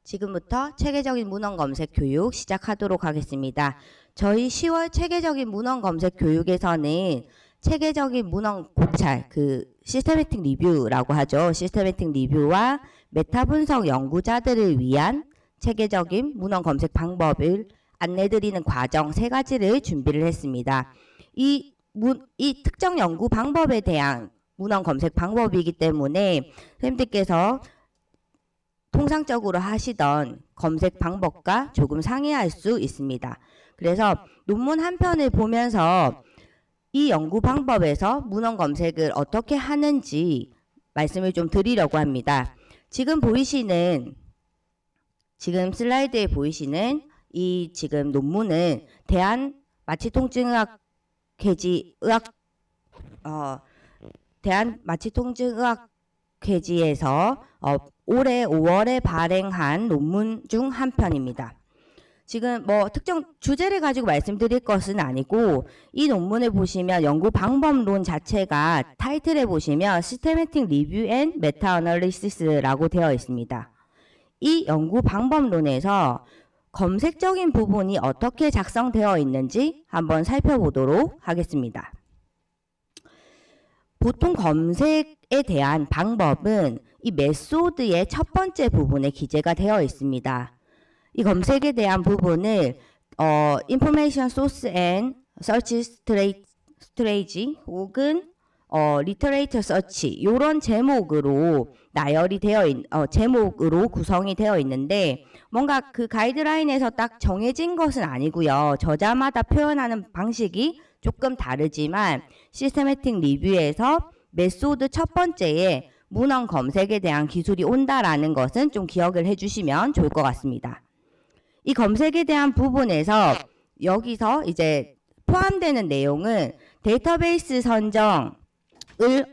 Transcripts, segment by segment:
지금부터 체계적인 문헌 검색 교육 시작하도록 하겠습니다. 저희 10월 체계적인 문헌 검색 교육에서는 체계적인 문헌 고찰, 시스테매틱 리뷰라고 하죠. 시스테매틱 리뷰와 메타 분석 연구자들을 위한 체계적인 문헌 검색 방법을 안내드리는 과정 3가지를 준비를 했습니다. 이 특정 연구 방법에 대한 문헌 검색 방법이기 때문에 선생님들께서 통상적으로 하시던 검색 방법과 조금 상이할 수 있습니다. 그래서 논문 한 편을 보면서 이 연구 방법에서 문헌 검색을 어떻게 하는지 말씀을 좀 드리려고 합니다. 지금 슬라이드에 보이시는 이 지금 논문은 대한마취통증의학회지에서 올해 5월에 발행한 논문 중 한 편입니다. 지금 특정 주제를 가지고 말씀드릴 것은 아니고 이 논문을 보시면 연구 방법론 자체가 타이틀에 보시면 Systematic Review and Meta-Analysis라고 되어 있습니다. 이 연구 방법론에서 검색적인 부분이 어떻게 작성되어 있는지 한번 살펴보도록 하겠습니다. 보통 검색에 대한 방법은 이 메소드의 첫 번째 부분에 기재가 되어 있습니다. 이 검색에 대한 부분을 Information Source and Search Strategy 혹은 Literature Search 이런 제목으로 나열이 제목으로 구성이 되어 있는데 뭔가 그 가이드라인에서 딱 정해진 것은 아니고요. 저자마다 표현하는 방식이 조금 다르지만 시스테매틱 리뷰에서 메소드 첫 번째에 문헌 검색에 대한 기술이 온다라는 것은 좀 기억을 해주시면 좋을 것 같습니다. 이 검색에 대한 부분에서 여기서 이제 포함되는 내용은 데이터베이스 선정을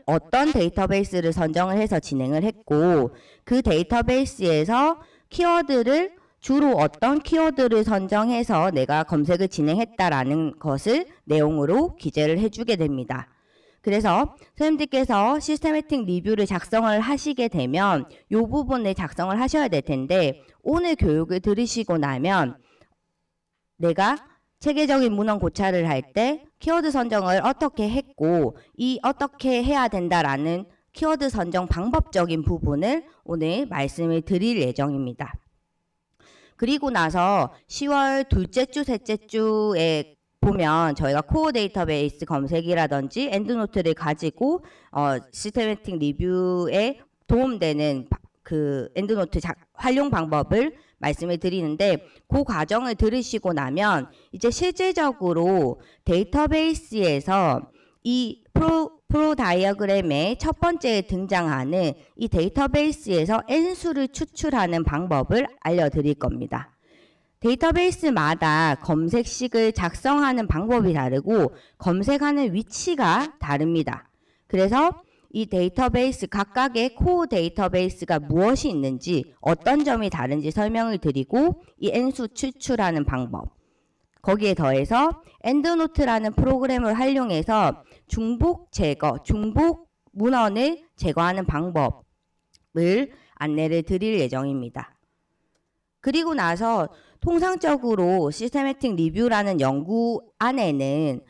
어떤 데이터베이스를 선정을 해서 진행을 했고 그 데이터베이스에서 키워드를 주로 어떤 키워드를 선정해서 내가 검색을 진행했다라는 것을 내용으로 기재를 해주게 됩니다. 그래서 선생님들께서 시스테매틱 리뷰를 작성을 하시게 되면 이 부분을 작성을 하셔야 될 텐데 오늘 교육을 들으시고 나면 내가 체계적인 문헌 고찰을 할 때 키워드 선정을 어떻게 했고 어떻게 해야 된다라는 키워드 선정 방법적인 부분을 오늘 말씀을 드릴 예정입니다. 그리고 나서 10월 둘째 주, 셋째 주에 보면 저희가 코어 데이터베이스 검색이라든지 엔드노트를 가지고 시스테매틱 리뷰에 도움되는 그 엔드노트 활용 방법을 말씀을 드리는데 그 과정을 들으시고 나면 이제 실질적으로 데이터베이스에서 이 프로 다이어그램의 첫 번째에 등장하는 이 데이터베이스에서 N수를 추출하는 방법을 알려드릴 겁니다. 데이터베이스마다 검색식을 작성하는 방법이 다르고 검색하는 위치가 다릅니다. 그래서 이 데이터베이스 각각의 코어 데이터베이스가 무엇이 있는지 어떤 점이 다른지 설명을 드리고 이 N수 추출하는 방법 거기에 더해서 엔드노트라는 프로그램을 활용해서 중복 문헌을 제거하는 방법을 안내를 드릴 예정입니다. 그리고 나서 통상적으로 시스테매틱 리뷰라는 연구 안에는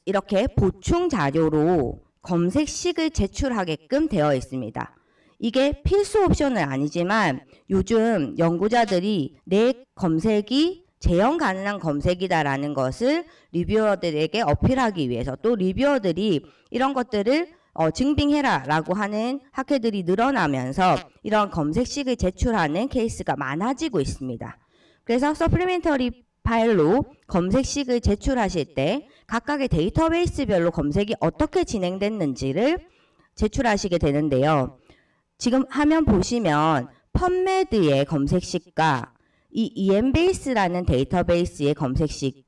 이렇게 보충 자료로 검색식을 제출하게끔 되어 있습니다. 이게 필수 옵션은 아니지만 요즘 연구자들이 내 검색이 재현 가능한 검색이다라는 것을 리뷰어들에게 어필하기 위해서 또 리뷰어들이 이런 것들을 증빙해라 라고 하는 학회들이 늘어나면서 이런 검색식을 제출하는 케이스가 많아지고 있습니다. 그래서 서플리멘터리 파일로 검색식을 제출하실 때 각각의 데이터베이스별로 검색이 어떻게 진행됐는지를 제출하시게 되는데요. 지금 화면 보시면 펀메드의 검색식과 이 EMBase라는 데이터베이스의 검색식,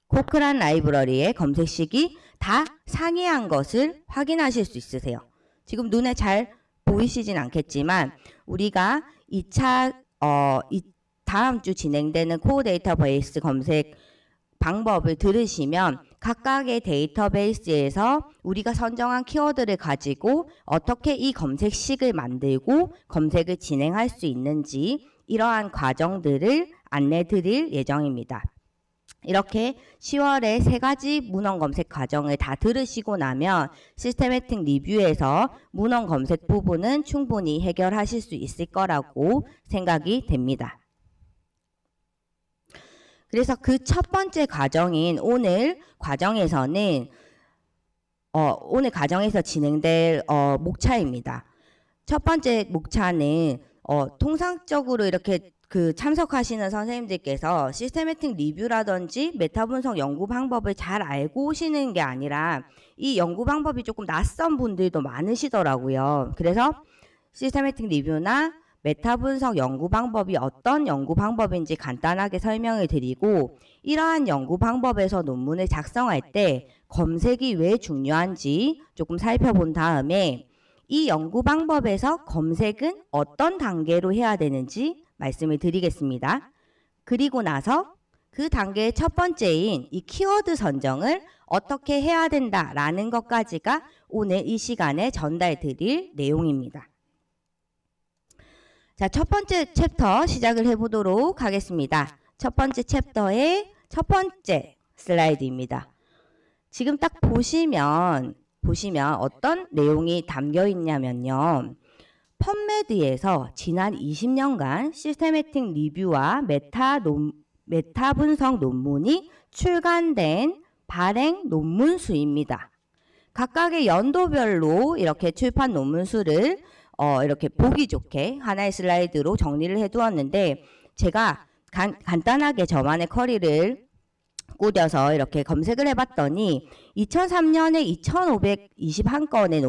코크란 라이브러리의 검색식이 다 상이한 것을 확인하실 수 있으세요. 지금 눈에 잘 보이시진 않겠지만 우리가 다음 주 진행되는 코어 데이터베이스 검색 방법을 들으시면 각각의 데이터베이스에서 우리가 선정한 키워드를 가지고 어떻게 이 검색식을 만들고 검색을 진행할 수 있는지 이러한 과정들을 안내 드릴 예정입니다. 이렇게 10월에 3가지 문헌 검색 과정을 다 들으시고 나면 시스테매틱 리뷰에서 문헌 검색 부분은 충분히 해결하실 수 있을 거라고 생각이 됩니다. 그래서 그 첫 번째 과정인 오늘 과정에서는 오늘 과정에서 진행될 목차입니다. 첫 번째 목차는 통상적으로 이렇게 참석하시는 선생님들께서 시스테매틱 리뷰라든지 메타 분석 연구 방법을 잘 알고 오시는 게 아니라 이 연구 방법이 조금 낯선 분들도 많으시더라고요. 그래서 시스테매틱 리뷰나 메타 분석 연구 방법이 어떤 연구 방법인지 간단하게 설명을 드리고, 이러한 연구 방법에서 논문을 작성할 때 검색이 왜 중요한지 조금 살펴본 다음에 이 연구 방법에서 검색은 어떤 단계로 해야 되는지 말씀을 드리겠습니다. 그리고 나서 그 단계의 첫 번째인 이 키워드 선정을 어떻게 해야 된다라는 것까지가 오늘 이 시간에 전달 드릴 내용입니다. 자, 첫 번째 챕터 시작을 해보도록 하겠습니다. 첫 번째 챕터의 첫 번째 슬라이드입니다. 지금 딱 보시면 어떤 내용이 담겨 있냐면요. 펀메드에서 지난 20년간 시스테매틱 리뷰와 메타 분석 논문이 출간된 발행 논문 수입니다. 각각의 연도별로 이렇게 출판 논문 수를 이렇게 보기 좋게 하나의 슬라이드로 정리를 해두었는데, 제가 간단하게 저만의 커리를 꾸려서 이렇게 검색을 해봤더니 2003년에 2521건의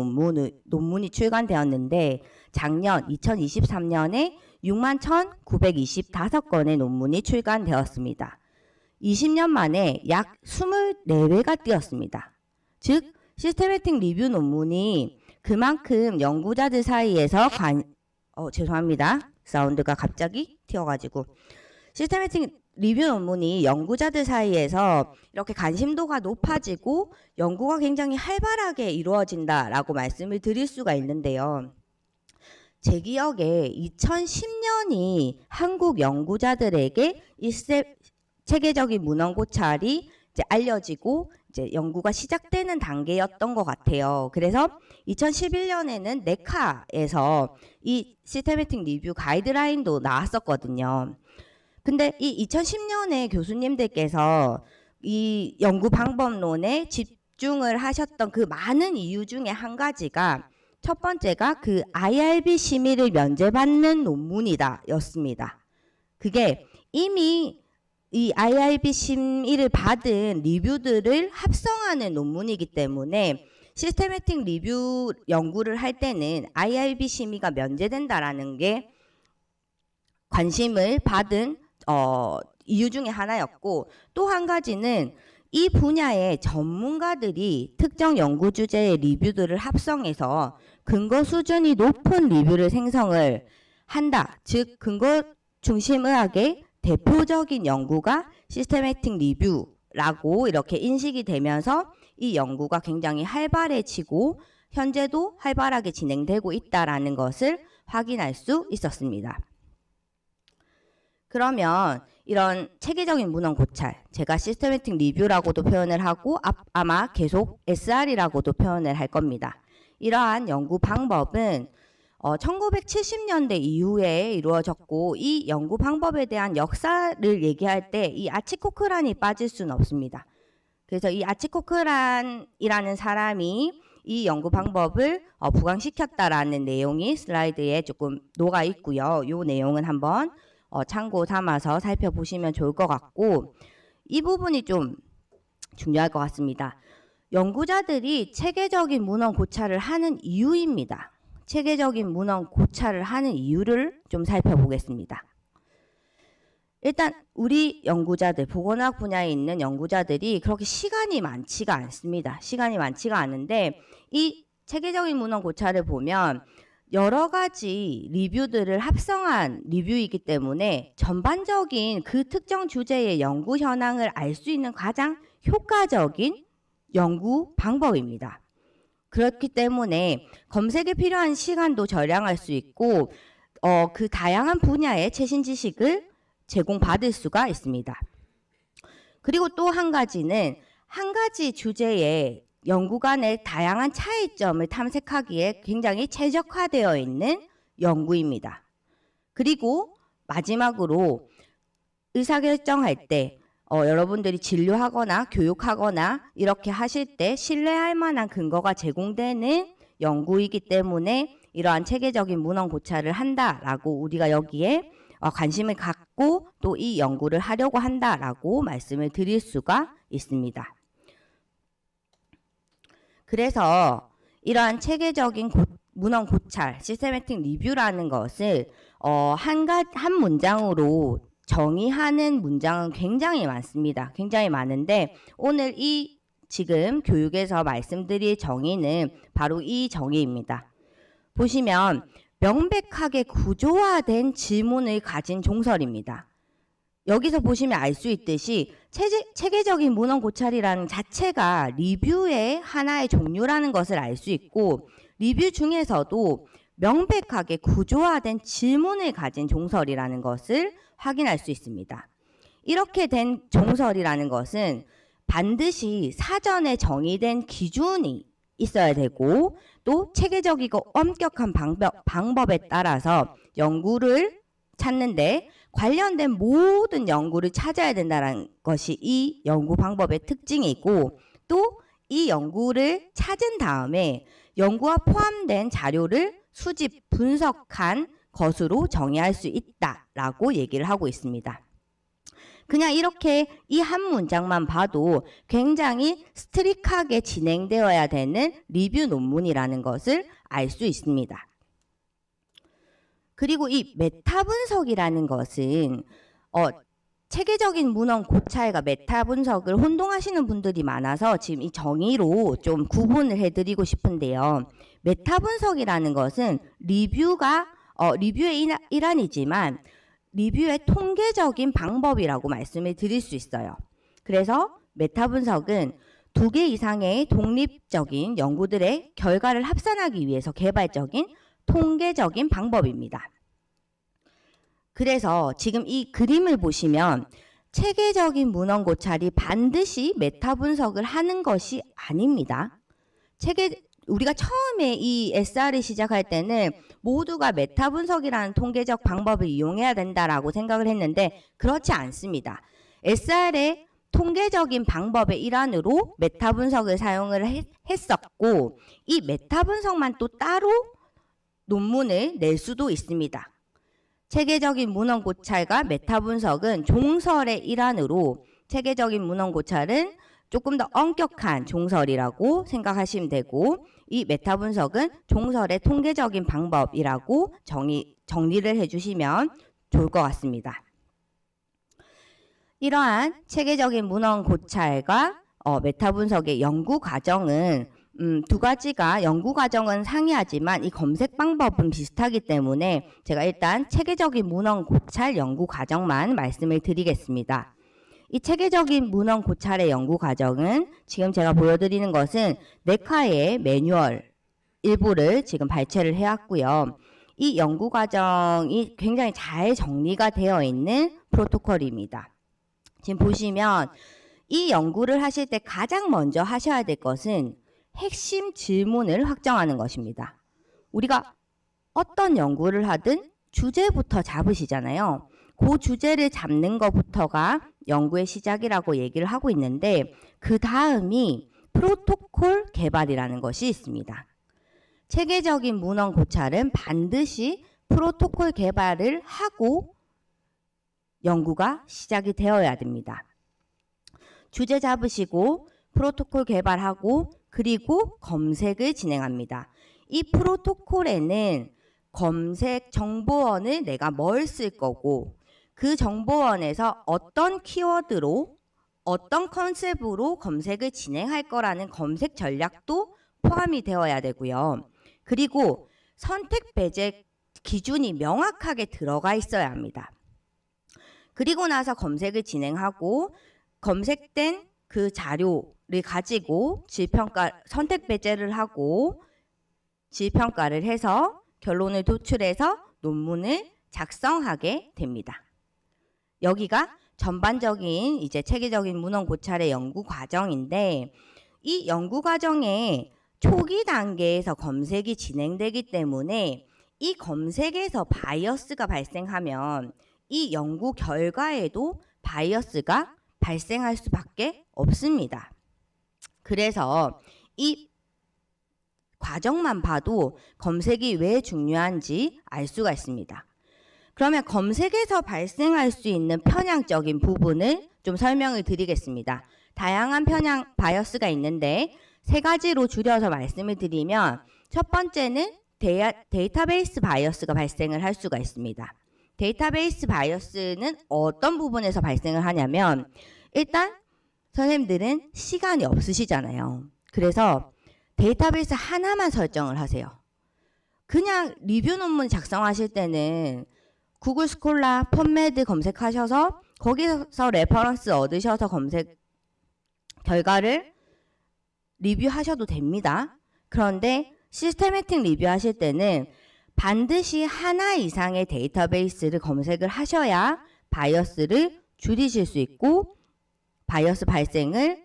논문이 출간되었는데, 작년 2023년에 61,925건의 논문이 출간되었습니다. 20년 만에 약 24배가 뛰었습니다. 즉 시스테매틱 리뷰 논문이 그만큼 연구자들 사이에서 죄송합니다. 사운드가 갑자기 튀어가지고. 시스테매틱 리뷰 논문이 연구자들 사이에서 이렇게 관심도가 높아지고 연구가 굉장히 활발하게 이루어진다라고 말씀을 드릴 수가 있는데요. 제 기억에 2010년이 한국 연구자들에게 이 체계적인 문헌 고찰이 이제 알려지고 이제 연구가 시작되는 단계였던 것 같아요. 그래서 2011년에는 네카에서 이 시스테매틱 리뷰 가이드라인도 나왔었거든요. 근데 이 2010년에 교수님들께서 이 연구 방법론에 집중을 하셨던 그 많은 이유 중에 한 가지가, 첫 번째가 그 IRB 심의를 면제받는 논문이다 였습니다. 그게 이미 이 IRB 심의를 받은 리뷰들을 합성하는 논문이기 때문에 시스테매틱 리뷰 연구를 할 때는 IRB 심의가 면제된다라는 게 관심을 받은 이유 중에 하나였고, 또 한 가지는 이 분야의 전문가들이 특정 연구 주제의 리뷰들을 합성해서 근거 수준이 높은 리뷰를 생성을 한다. 즉 근거 중심 의학의 대표적인 연구가 시스테매틱 리뷰라고 이렇게 인식이 되면서 이 연구가 굉장히 활발해지고 현재도 활발하게 진행되고 있다라는 것을 확인할 수 있었습니다. 그러면 이런 체계적인 문헌 고찰, 제가 시스테매틱 리뷰라고도 표현을 하고 아마 계속 SR이라고도 표현을 할 겁니다. 이러한 연구 방법은 1970년대 이후에 이루어졌고, 이 연구 방법에 대한 역사를 얘기할 때 이 아치 코크란이 빠질 수는 없습니다. 그래서 이 아치 코크란이라는 사람이 이 연구 방법을 부강시켰다라는 내용이 슬라이드에 조금 녹아 있고요. 이 내용은 한번 참고 삼아서 살펴보시면 좋을 것 같고, 이 부분이 좀 중요할 것 같습니다. 연구자들이 체계적인 문헌 고찰을 하는 이유입니다. 체계적인 문헌 고찰을 하는 이유를 좀 살펴보겠습니다. 일단 우리 연구자들, 보건학 분야에 있는 연구자들이 그렇게 시간이 많지가 않습니다. 시간이 많지가 않은데 이 체계적인 문헌 고찰을 보면 여러 가지 리뷰들을 합성한 리뷰이기 때문에 전반적인 그 특정 주제의 연구 현황을 알 수 있는 가장 효과적인 연구 방법입니다. 그렇기 때문에 검색에 필요한 시간도 절약할 수 있고 그 다양한 분야의 최신 지식을 제공받을 수가 있습니다. 그리고 또 한 가지는 한 가지 주제의 연구간의 다양한 차이점을 탐색하기에 굉장히 최적화되어 있는 연구입니다. 그리고 마지막으로 의사결정할 때 여러분들이 진료하거나 교육하거나 이렇게 하실 때 신뢰할 만한 근거가 제공되는 연구이기 때문에 이러한 체계적인 문헌 고찰을 한다라고 우리가 여기에 관심을 갖고 또 이 연구를 하려고 한다라고 말씀을 드릴 수가 있습니다. 그래서 이러한 체계적인 문헌 고찰, 시스테매틱 리뷰라는 것을 한 문장으로 정의하는 문장은 굉장히 많습니다. 굉장히 많은데 오늘 이 지금 교육에서 말씀드릴 정의는 바로 이 정의입니다. 보시면 명백하게 구조화된 질문을 가진 종설입니다. 여기서 보시면 알 수 있듯이 체계적인 문헌 고찰이라는 자체가 리뷰의 하나의 종류라는 것을 알 수 있고 리뷰 중에서도 명백하게 구조화된 질문을 가진 종설이라는 것을 확인할 수 있습니다. 이렇게 된 종설이라는 것은 반드시 사전에 정의된 기준이 있어야 되고 또 체계적이고 엄격한 방법에 따라서 연구를 찾는데 관련된 모든 연구를 찾아야 된다는 것이 이 연구 방법의 특징이고 또 이 연구를 찾은 다음에 연구와 포함된 자료를 수집, 분석한 것으로 정의할 수 있다라고 얘기를 하고 있습니다. 그냥 이렇게 이 한 문장만 봐도 굉장히 스트릭하게 진행되어야 되는 리뷰 논문이라는 것을 알 수 있습니다. 그리고 이 메타 분석이라는 것은 체계적인 문헌 고찰과 메타 분석을 혼동하시는 분들이 많아서 지금 이 정의로 좀 구분을 해드리고 싶은데요. 메타 분석이라는 것은 리뷰의 일환이지만 리뷰의 통계적인 방법이라고 말씀을 드릴 수 있어요. 그래서 메타 분석은 2개 이상의 독립적인 연구들의 결과를 합산하기 위해서 개발적인 통계적인 방법입니다. 그래서 지금 이 그림을 보시면 체계적인 문헌 고찰이 반드시 메타 분석을 하는 것이 아닙니다. 우리가 처음에 이 SR을 시작할 때는 모두가 메타 분석이라는 통계적 방법을 이용해야 된다라고 생각을 했는데 그렇지 않습니다. SR의 통계적인 방법의 일환으로 메타 분석을 사용을 했었고 이 메타 분석만 또 따로 논문을 낼 수도 있습니다. 체계적인 문헌 고찰과 메타 분석은 종설의 일환으로 체계적인 문헌 고찰은 조금 더 엄격한 종설이라고 생각하시면 되고 이 메타 분석은 종설의 통계적인 방법이라고 정리를 해주시면 좋을 것 같습니다. 이러한 체계적인 문헌 고찰과 메타 분석의 연구 과정은 두 가지가 연구 과정은 상이하지만 이 검색 방법은 비슷하기 때문에 제가 일단 체계적인 문헌 고찰 연구 과정만 말씀을 드리겠습니다. 이 체계적인 문헌 고찰의 연구 과정은 지금 제가 보여드리는 것은 네카의 매뉴얼 일부를 지금 발췌를 해왔고요. 이 연구 과정이 굉장히 잘 정리가 되어 있는 프로토콜입니다. 지금 보시면 이 연구를 하실 때 가장 먼저 하셔야 될 것은 핵심 질문을 확정하는 것입니다. 우리가 어떤 연구를 하든 주제부터 잡으시잖아요. 그 주제를 잡는 것부터가 연구의 시작이라고 얘기를 하고 있는데 그 다음이 프로토콜 개발이라는 것이 있습니다. 체계적인 문헌 고찰은 반드시 프로토콜 개발을 하고 연구가 시작이 되어야 됩니다. 주제 잡으시고 프로토콜 개발하고 그리고 검색을 진행합니다. 이 프로토콜에는 검색 정보원을 내가 뭘 쓸 거고 그 정보원에서 어떤 키워드로 어떤 컨셉으로 검색을 진행할 거라는 검색 전략도 포함이 되어야 되고요. 그리고 선택 배제 기준이 명확하게 들어가 있어야 합니다. 그리고 나서 검색을 진행하고 검색된 그 자료를 가지고 선택 배제를 하고 질평가를 해서 결론을 도출해서 논문을 작성하게 됩니다. 여기가 전반적인 이제 체계적인 문헌 고찰의 연구 과정인데, 이 연구 과정에 초기 단계에서 검색이 진행되기 때문에 이 검색에서 바이어스가 발생하면 이 연구 결과에도 바이어스가 발생할 수밖에 없습니다. 그래서 이 과정만 봐도 검색이 왜 중요한지 알 수가 있습니다. 그러면 검색에서 발생할 수 있는 편향적인 부분을 좀 설명을 드리겠습니다. 다양한 편향 바이어스가 있는데 세 가지로 줄여서 말씀을 드리면, 첫 번째는 데이터베이스 바이어스가 발생을 할 수가 있습니다. 데이터베이스 바이어스는 어떤 부분에서 발생을 하냐면, 일단 선생님들은 시간이 없으시잖아요. 그래서 데이터베이스 하나만 설정을 하세요. 그냥 리뷰 논문 작성하실 때는 구글 스콜라, 펀메드 검색하셔서 거기서 레퍼런스 얻으셔서 검색 결과를 리뷰하셔도 됩니다. 그런데 시스테매틱 리뷰하실 때는 반드시 하나 이상의 데이터베이스를 검색을 하셔야 바이어스를 줄이실 수 있고 바이어스 발생을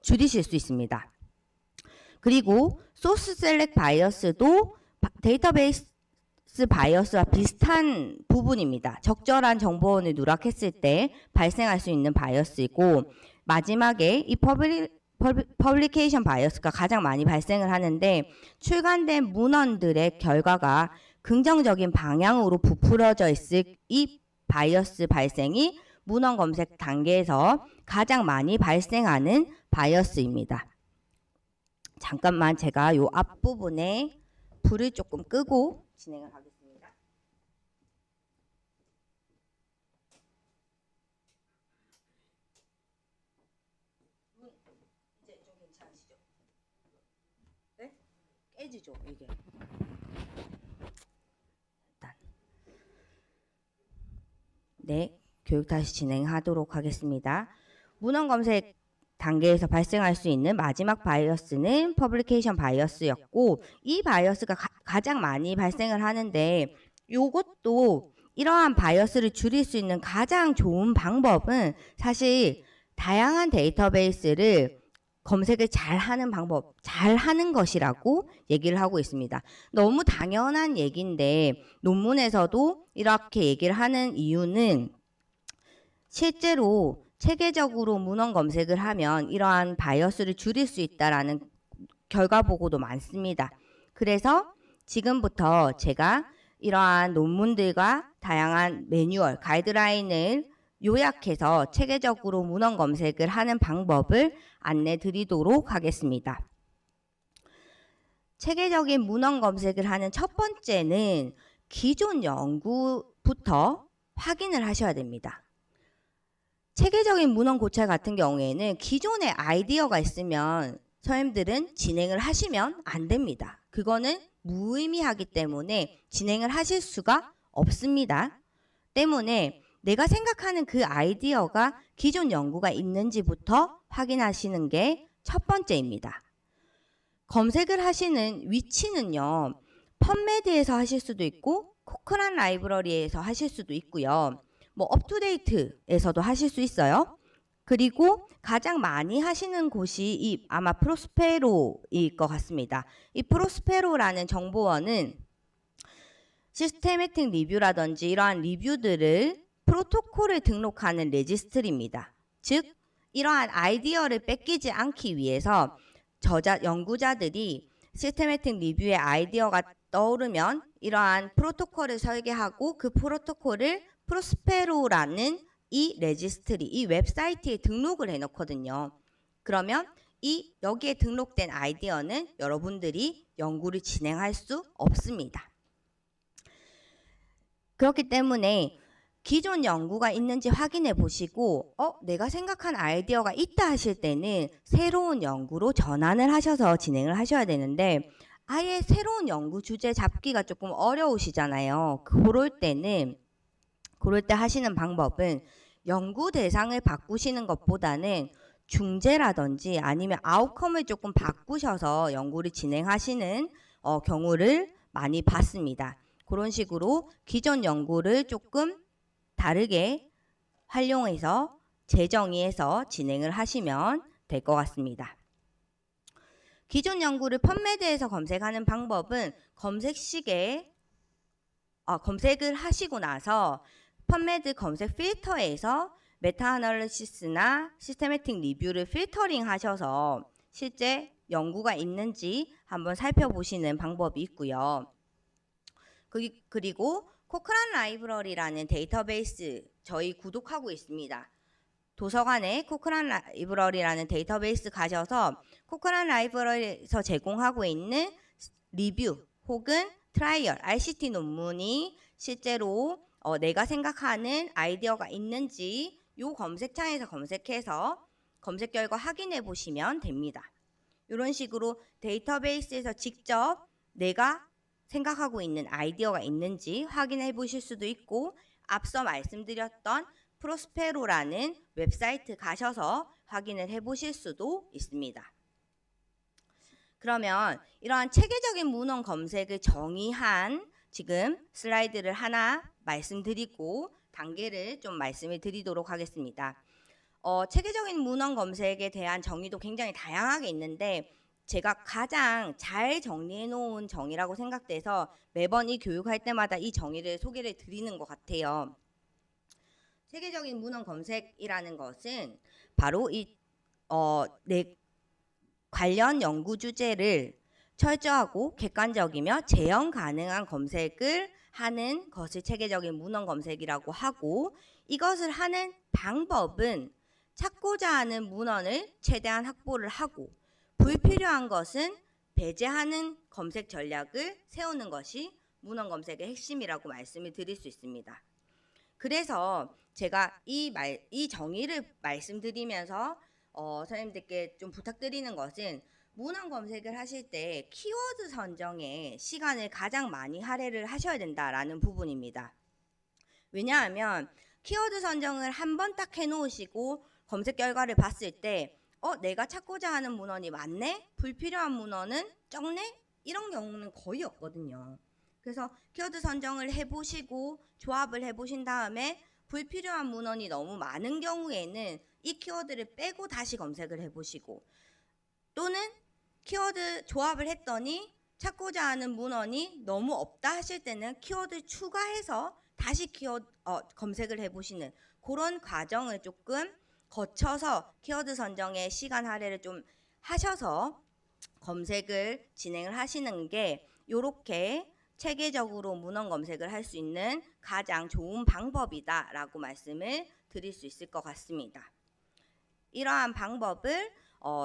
줄이실 수 있습니다. 그리고 소스 셀렉트 바이어스도 데이터베이스 바이어스와 비슷한 부분입니다. 적절한 정보원을 누락했을 때 발생할 수 있는 바이어스이고, 마지막에 이 퍼블리케이션 바이어스가 가장 많이 발생을 하는데, 출간된 문헌들의 결과가 긍정적인 방향으로 부풀어져 있을 이 바이어스 발생이 문헌 검색 단계에서 가장 많이 발생하는 바이어스입니다. 잠깐만 제가 요 앞부분에 불을 조금 끄고 진행을 하겠습니다. 이제 좀 괜찮으시죠? 네? 깨지죠, 이게. 일단. 네, 교육 다시 진행하도록 하겠습니다. 문헌 검색 단계에서 발생할 수 있는 마지막 바이어스는 퍼블리케이션 바이어스였고, 이 바이어스가 가장 많이 발생을 하는데, 요것도 이러한 바이어스를 줄일 수 있는 가장 좋은 방법은 사실 다양한 데이터베이스를 검색을 잘 하는 방법, 잘 하는 것이라고 얘기를 하고 있습니다. 너무 당연한 얘기인데 논문에서도 이렇게 얘기를 하는 이유는, 실제로 체계적으로 문헌 검색을 하면 이러한 바이어스를 줄일 수 있다라는 결과 보고도 많습니다. 그래서 지금부터 제가 이러한 논문들과 다양한 매뉴얼, 가이드라인을 요약해서 체계적으로 문헌 검색을 하는 방법을 안내 드리도록 하겠습니다. 체계적인 문헌 검색을 하는 첫 번째는 기존 연구부터 확인을 하셔야 됩니다. 체계적인 문헌 고찰 같은 경우에는 기존의 아이디어가 있으면 선생님들은 진행을 하시면 안 됩니다. 그거는 무의미하기 때문에 진행을 하실 수가 없습니다. 때문에 내가 생각하는 그 아이디어가 기존 연구가 있는지부터 확인하시는 게 첫 번째입니다. 검색을 하시는 위치는요, 펀메드에서 하실 수도 있고 코크란 라이브러리에서 하실 수도 있고요. 뭐 업투데이트에서도 하실 수 있어요. 그리고 가장 많이 하시는 곳이 아마 프로스페로일 것 같습니다. 이 프로스페로라는 정보원은 시스테매틱 리뷰라든지 이러한 리뷰들을 프로토콜을 등록하는 레지스트리입니다. 즉 이러한 아이디어를 뺏기지 않기 위해서 연구자들이 시스테매틱 리뷰의 아이디어가 떠오르면 이러한 프로토콜을 설계하고 그 프로토콜을 프로스페로라는 이 레지스트리, 이 웹사이트에 등록을 해놓거든요. 그러면 여기에 등록된 아이디어는 여러분들이 연구를 진행할 수 없습니다. 그렇기 때문에 기존 연구가 있는지 확인해 보시고 내가 생각한 아이디어가 있다 하실 때는 새로운 연구로 전환을 하셔서 진행을 하셔야 되는데, 아예 새로운 연구 주제 잡기가 조금 어려우시잖아요. 그럴 때 하시는 방법은 연구 대상을 바꾸시는 것보다는 중재라든지 아니면 아웃컴을 조금 바꾸셔서 연구를 진행하시는 경우를 많이 봤습니다. 그런 식으로 기존 연구를 조금 다르게 활용해서 재정의해서 진행을 하시면 될 것 같습니다. 기존 연구를 펀메드에서 검색하는 방법은 검색식에 검색을 하시고 나서 펀메드 검색 필터에서 메타 아널리시스나 시스테매틱 리뷰를 필터링 하셔서 실제 연구가 있는지 한번 살펴보시는 방법이 있고요. 그리고 코크란 라이브러리라는 데이터베이스 저희 구독하고 있습니다. 도서관에 코크란 라이브러리라는 데이터베이스 가셔서 코크란 라이브러리에서 제공하고 있는 리뷰 혹은 트라이얼, RCT 논문이 실제로 내가 생각하는 아이디어가 있는지 이 검색창에서 검색해서 검색 결과 확인해 보시면 됩니다. 이런 식으로 데이터베이스에서 직접 내가 생각하고 있는 아이디어가 있는지 확인해 보실 수도 있고, 앞서 말씀드렸던 프로스페로라는 웹사이트 가셔서 확인을 해 보실 수도 있습니다. 그러면 이러한 체계적인 문헌 검색을 정의한 지금 슬라이드를 하나 말씀드리고 단계를 좀 말씀을 드리도록 하겠습니다. 체계적인 문헌 검색에 대한 정의도 굉장히 다양하게 있는데 제가 가장 잘 정리해 놓은 정의라고 생각돼서 매번 이 교육할 때마다 이 정의를 소개를 드리는 것 같아요. 체계적인 문헌 검색이라는 것은 바로 내 관련 연구 주제를 철저하고 객관적이며 재현 가능한 검색을 하는 것을 체계적인 문헌 검색이라고 하고, 이것을 하는 방법은 찾고자 하는 문헌을 최대한 확보를 하고 불필요한 것은 배제하는 검색 전략을 세우는 것이 문헌 검색의 핵심이라고 말씀을 드릴 수 있습니다. 그래서 제가 이 정의를 말씀드리면서 선생님들께 좀 부탁드리는 것은 문헌 검색을 하실 때 키워드 선정에 시간을 가장 많이 할애를 하셔야 된다라는 부분입니다. 왜냐하면 키워드 선정을 한번 딱 해놓으시고 검색 결과를 봤을 때 내가 찾고자 하는 문헌이 많네? 불필요한 문헌은 적네? 이런 경우는 거의 없거든요. 그래서 키워드 선정을 해보시고 조합을 해보신 다음에 불필요한 문헌이 너무 많은 경우에는 이 키워드를 빼고 다시 검색을 해보시고, 또는 키워드 조합을 했더니 찾고자 하는 문헌이 너무 없다 하실 때는 키워드 추가해서 다시 검색을 해보시는 그런 과정을 조금 거쳐서 키워드 선정에 시간 할애를 좀 하셔서 검색을 진행을 하시는 게 이렇게 체계적으로 문헌 검색을 할 수 있는 가장 좋은 방법이다라고 말씀을 드릴 수 있을 것 같습니다. 이러한 방법을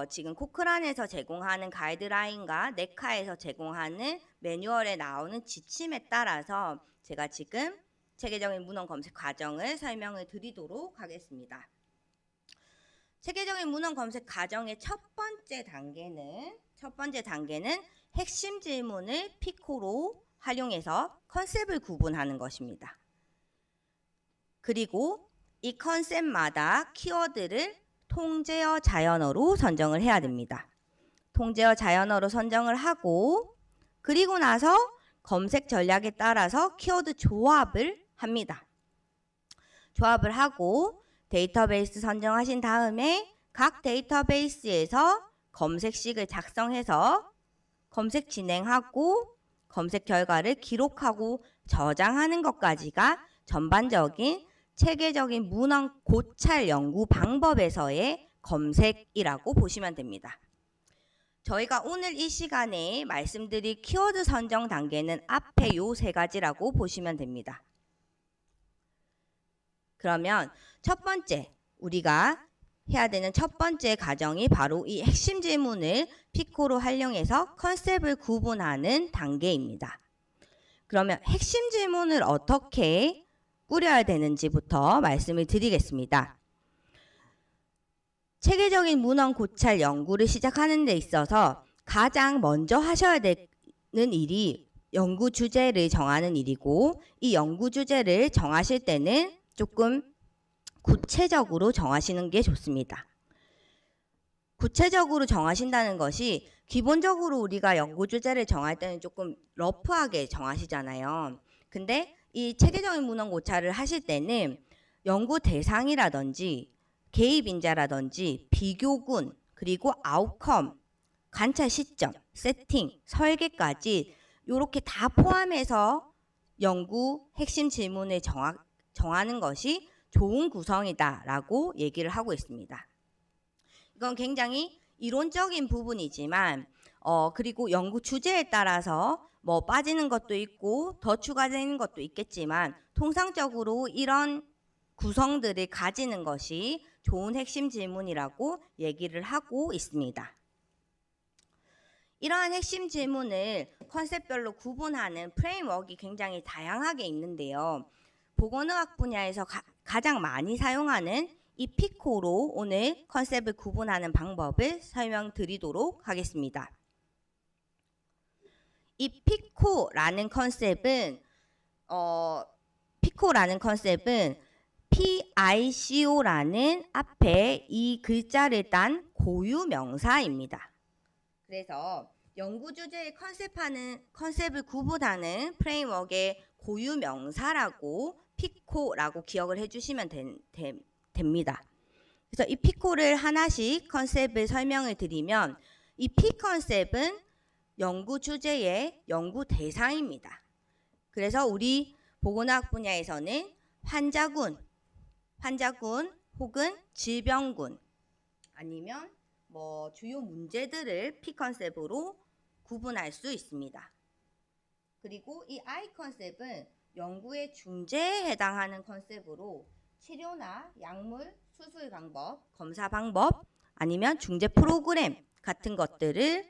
지금 코크란에서 제공하는 가이드라인과 네카에서 제공하는 매뉴얼에 나오는 지침에 따라서 제가 지금 체계적인 문헌 검색 과정을 설명을 드리도록 하겠습니다. 체계적인 문헌 검색 과정의 첫 번째 단계는 핵심 질문을 피코로 활용해서 컨셉을 구분하는 것입니다. 그리고 이 컨셉마다 키워드를 통제어 자연어로 선정을 해야 됩니다. 통제어 자연어로 선정을 하고, 그리고 나서 검색 전략에 따라서 키워드 조합을 합니다. 조합을 하고 데이터베이스 선정하신 다음에 각 데이터베이스에서 검색식을 작성해서 검색 진행하고 검색 결과를 기록하고 저장하는 것까지가 전반적인 체계적인 문헌 고찰 연구 방법에서의 검색이라고 보시면 됩니다. 저희가 오늘 이 시간에 말씀드릴 키워드 선정 단계는 앞에 요 세 가지라고 보시면 됩니다. 그러면 첫 번째, 우리가 해야 되는 첫 번째 과정이 바로 이 핵심 질문을 피코로 활용해서 컨셉을 구분하는 단계입니다. 그러면 핵심 질문을 어떻게 꾸려야 되는지부터 말씀을 드리겠습니다. 체계적인 문헌 고찰 연구를 시작하는 데 있어서 가장 먼저 하셔야 되는 일이 연구 주제를 정하는 일이고, 이 연구 주제를 정하실 때는 조금 구체적으로 정하시는 게 좋습니다. 구체적으로 정하신다는 것이, 기본적으로 우리가 연구 주제를 정할 때는 조금 러프하게 정하시잖아요. 근데 이 체계적인 문헌 고찰을 하실 때는 연구 대상이라든지 개입 인자라든지 비교군 그리고 아웃컴, 관찰 시점, 세팅, 설계까지 이렇게 다 포함해서 연구 핵심 질문을 정하는 것이 좋은 구성이다라고 얘기를 하고 있습니다. 이건 굉장히 이론적인 부분이지만 그리고 연구 주제에 따라서 뭐 빠지는 것도 있고 더 추가되는 것도 있겠지만 통상적으로 이런 구성들을 가지는 것이 좋은 핵심 질문이라고 얘기를 하고 있습니다. 이러한 핵심 질문을 컨셉별로 구분하는 프레임워크가 굉장히 다양하게 있는데요. 보건의학 분야에서 가장 많이 사용하는 이 피코로 오늘 컨셉을 구분하는 방법을 설명드리도록 하겠습니다. 이 피코라는 컨셉은 PICO라는 앞에 이 글자를 딴 고유 명사입니다. 그래서 연구 주제의 컨셉을 구분하는 프레임워크의 고유 명사라고 피코라고 기억을 해주시면 됩니다. 그래서 이 피코를 하나씩 컨셉을 설명을 드리면 이 P 컨셉은 연구 주제의 연구 대상입니다. 그래서 우리 보건의학 분야에서는 환자군 혹은 질병군 아니면 뭐 주요 문제들을 P 컨셉으로 구분할 수 있습니다. 그리고 이 I 컨셉은 연구의 중재에 해당하는 컨셉으로 치료나 약물, 수술 방법, 검사 방법 아니면 중재 프로그램 같은 것들을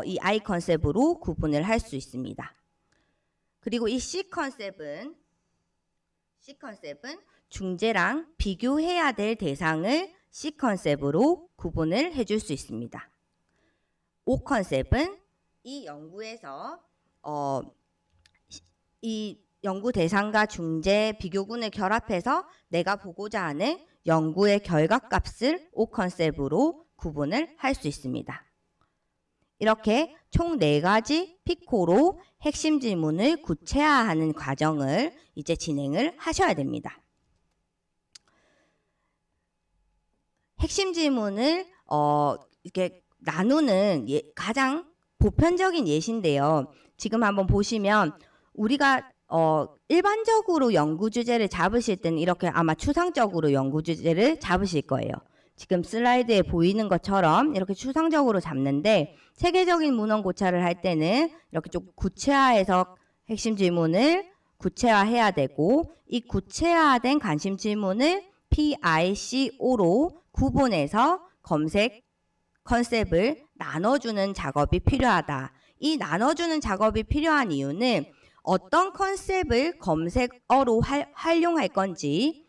이 I 컨셉으로 구분을 할 수 있습니다. 그리고 이 C 컨셉은 중재랑 비교해야 될 대상을 C 컨셉으로 구분을 해줄 수 있습니다. O 컨셉은 이 연구에서 이 연구 대상과 중재 비교군을 결합해서 내가 보고자 하는 연구의 결과값을 O 컨셉으로 구분을 할 수 있습니다. 이렇게 총 4가지 피코로 핵심 질문을 구체화하는 과정을 이제 진행을 하셔야 됩니다. 핵심 질문을 이렇게 나누는 가장 보편적인 예시인데요. 지금 한번 보시면 우리가 일반적으로 연구 주제를 잡으실 때는 이렇게 아마 추상적으로 연구 주제를 잡으실 거예요. 지금 슬라이드에 보이는 것처럼 이렇게 추상적으로 잡는데 체계적인 문헌 고찰을 할 때는 이렇게 좀 구체화해서 핵심 질문을 구체화해야 되고 이 구체화된 관심 질문을 PICO로 구분해서 검색 컨셉을 나눠주는 작업이 필요하다. 이 나눠주는 작업이 필요한 이유는 어떤 컨셉을 검색어로 활용할 건지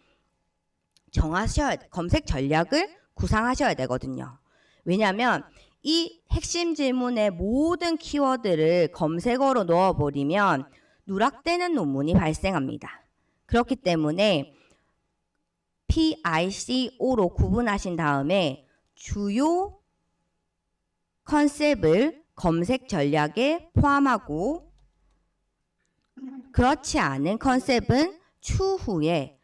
검색 전략을 구상하셔야 되거든요. 왜냐하면 이 핵심 질문의 모든 키워드를 검색어로 넣어버리면 누락되는 논문이 발생합니다. 그렇기 때문에 PICO로 구분하신 다음에 주요 컨셉을 검색 전략에 포함하고 그렇지 않은 컨셉은 추후에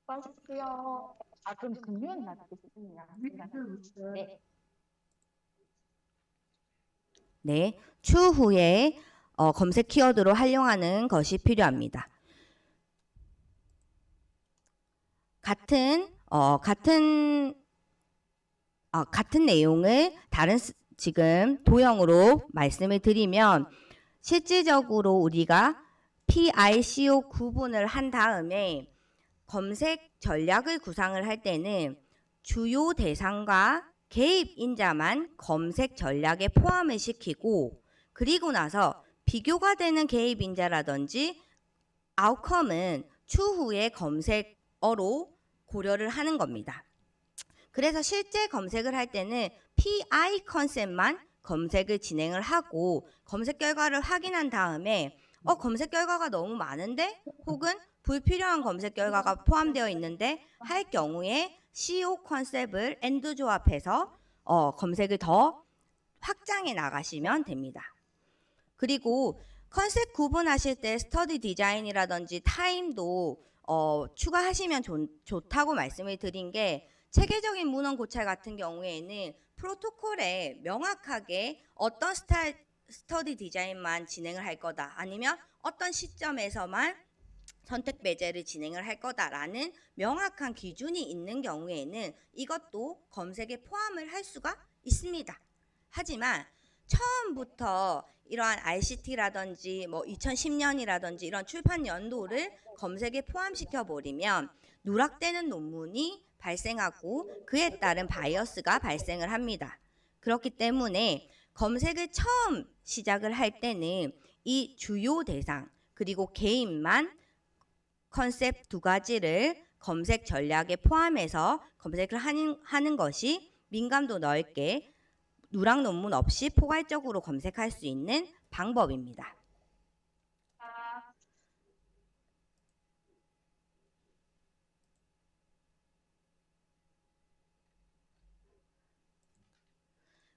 맛있어요. 그럼 금요일 날 뵙겠습니다. 네. 네, 추후에 검색 키워드로 활용하는 것이 필요합니다. 같은 내용을 지금 도형으로 말씀을 드리면 실질적으로 우리가 PICO 구분을 한 다음에 검색 전략을 구상을 할 때는 주요 대상과 개입 인자만 검색 전략에 포함을 시키고 그리고 나서 비교가 되는 개입 인자라든지 아웃컴은 추후에 검색어로 고려를 하는 겁니다. 그래서 실제 검색을 할 때는 PI 컨셉만 검색을 진행을 하고 검색 결과를 확인한 다음에 검색 결과가 너무 많은데 혹은 불필요한 검색 결과가 포함되어 있는데 할 경우에 CO 컨셉을 AND 조합해서 검색을 더 확장해 나가시면 됩니다. 그리고 컨셉 구분하실 때 스터디 디자인이라든지 타임도 추가하시면 좋다고 말씀을 드린 게, 체계적인 문헌 고찰 같은 경우에는 프로토콜에 명확하게 어떤 스터디 디자인만 진행을 할 거다, 아니면 어떤 시점에서만 선택 배제를 진행을 할 거다라는 명확한 기준이 있는 경우에는 이것도 검색에 포함을 할 수가 있습니다. 하지만 처음부터 이러한 RCT라든지 뭐 2010년이라든지 이런 출판 연도를 검색에 포함시켜 버리면 누락되는 논문이 발생하고 그에 따른 바이어스가 발생을 합니다. 그렇기 때문에 검색을 처음 시작을 할 때는 이 주요 대상 그리고 개인만 컨셉 두 가지를 검색 전략에 포함해서 검색을 하는 것이 민감도 넓게 누락 논문 없이 포괄적으로 검색할 수 있는 방법입니다.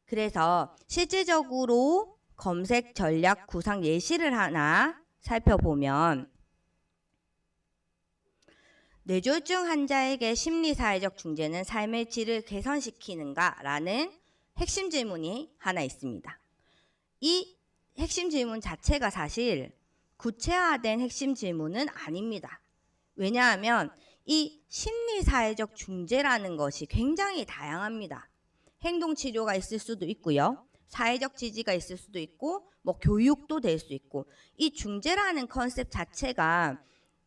그래서 실질적으로 검색 전략 구상 예시를 하나 살펴보면, 뇌졸중 환자에게 심리사회적 중재는 삶의 질을 개선시키는가? 라는 핵심 질문이 하나 있습니다. 이 핵심 질문 자체가 사실 구체화된 핵심 질문은 아닙니다. 왜냐하면 이 심리사회적 중재라는 것이 굉장히 다양합니다. 행동치료가 있을 수도 있고요. 사회적 지지가 있을 수도 있고 뭐 교육도 될 수 있고, 이 중재라는 컨셉 자체가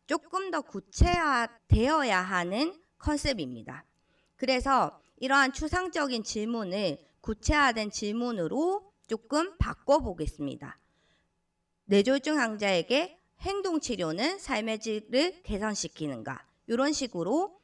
조금 더 구체화되어야 하는 컨셉입니다. 그래서 이러한 추상적인 질문을 구체화된 질문으로 조금 바꿔보겠습니다. 뇌졸중 환자에게 행동치료는 삶의 질을 개선시키는가? 이런 식으로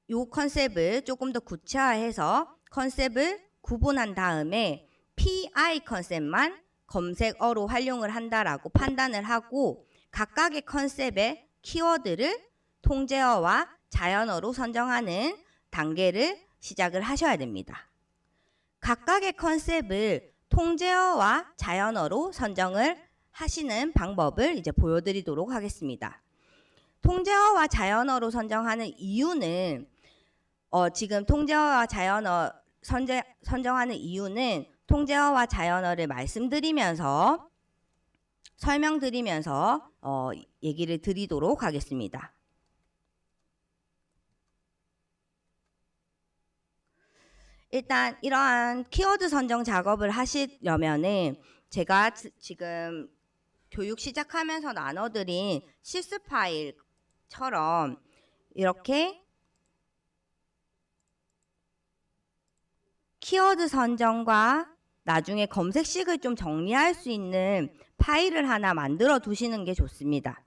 이 컨셉을 조금 더 구체화해서 컨셉을 구분한 다음에 PI 컨셉만 검색어로 활용을 한다라고 판단을 하고, 각각의 컨셉의 키워드를 통제어와 자연어로 선정하는 단계를 시작을 하셔야 됩니다. 각각의 컨셉을 통제어와 자연어로 선정을 하시는 방법을 이제 보여드리도록 하겠습니다. 통제어와 자연어로 선정하는 이유는 지금 통제어와 자연어 선정하는 이유는 통제어와 자연어를 설명드리면서 얘기를 드리도록 하겠습니다. 일단 이러한 키워드 선정 작업을 하시려면은 제가 지금 교육 시작하면서 나눠드린 실습 파일처럼 이렇게 키워드 선정과 나중에 검색식을 좀 정리할 수 있는 파일을 하나 만들어 두시는 게 좋습니다.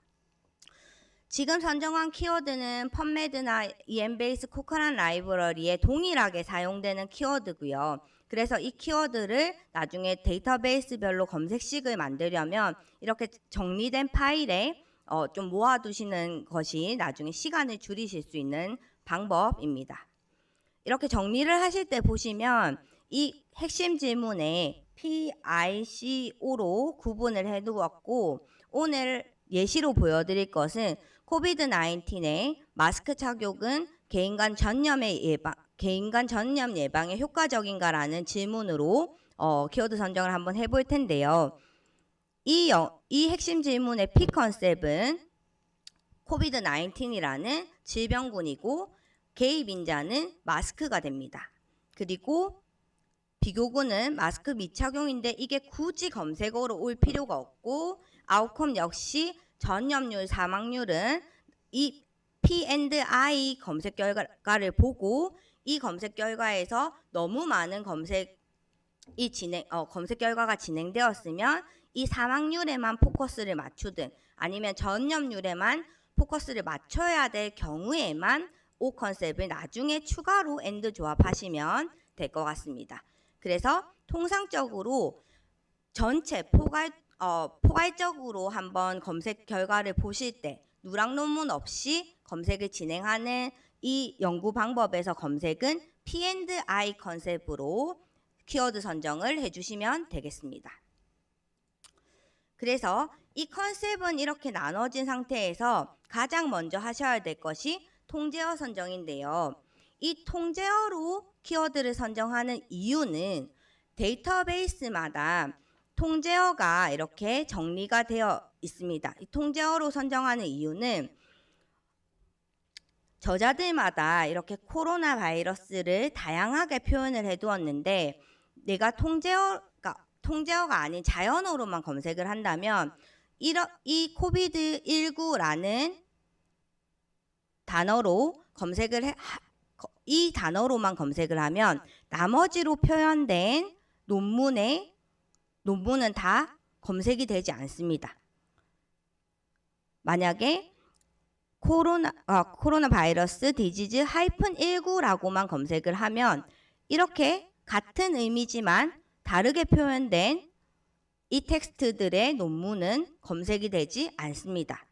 지금 선정한 키워드는 펀메드나 EMBase 코크란 라이브러리에 동일하게 사용되는 키워드고요. 그래서 이 키워드를 나중에 데이터베이스별로 검색식을 만들려면 이렇게 정리된 파일에 좀 모아두시는 것이 나중에 시간을 줄이실 수 있는 방법입니다. 이렇게 정리를 하실 때 보시면 이 핵심 질문에 PICO로 구분을 해두었고, 오늘 예시로 보여드릴 것은 코비드-19의 마스크 착용은 개인 간 전염 예방에 효과적인가라는 질문으로 키워드 선정을 한번 해볼 텐데요. 이 핵심 질문의 P 컨셉은 코비드-19이라는 질병군이고 개입 인자는 마스크가 됩니다. 그리고 비교군은 마스크 미착용인데 이게 굳이 검색어로 올 필요가 없고, 아웃컴 역시 전염률, 사망률은 이 P&I 검색 결과를 보고 이 검색 결과에서 너무 많은 검색 결과가 진행되었으면 이 사망률에만 포커스를 맞추든 아니면 전염률에만 포커스를 맞춰야 될 경우에만 O 컨셉을 나중에 추가로 엔드 조합하시면 될 것 같습니다. 그래서 통상적으로 전체 포괄적으로 한번 검색 결과를 보실 때 누락 논문 없이 검색을 진행하는 이 연구 방법에서 검색은 P&I 컨셉으로 키워드 선정을 해주시면 되겠습니다. 그래서 이 컨셉은 이렇게 나눠진 상태에서 가장 먼저 하셔야 될 것이 통제어 선정인데요. 이 통제어로 키워드를 선정하는 이유는 데이터베이스마다 통제어가 이렇게 정리가 되어 있습니다. 이 통제어로 선정하는 이유는 저자들마다 이렇게 코로나 바이러스를 다양하게 표현을 해두었는데 내가 통제어가 아닌 자연어로만 검색을 한다면 이 코비드19라는 단어로 이 단어로만 검색을 하면 나머지로 표현된 논문은 다 검색이 되지 않습니다. 만약에 코로나 바이러스 디지즈 하이픈 19라고만 검색을 하면 이렇게 같은 의미지만 다르게 표현된 이 텍스트들의 논문은 검색이 되지 않습니다.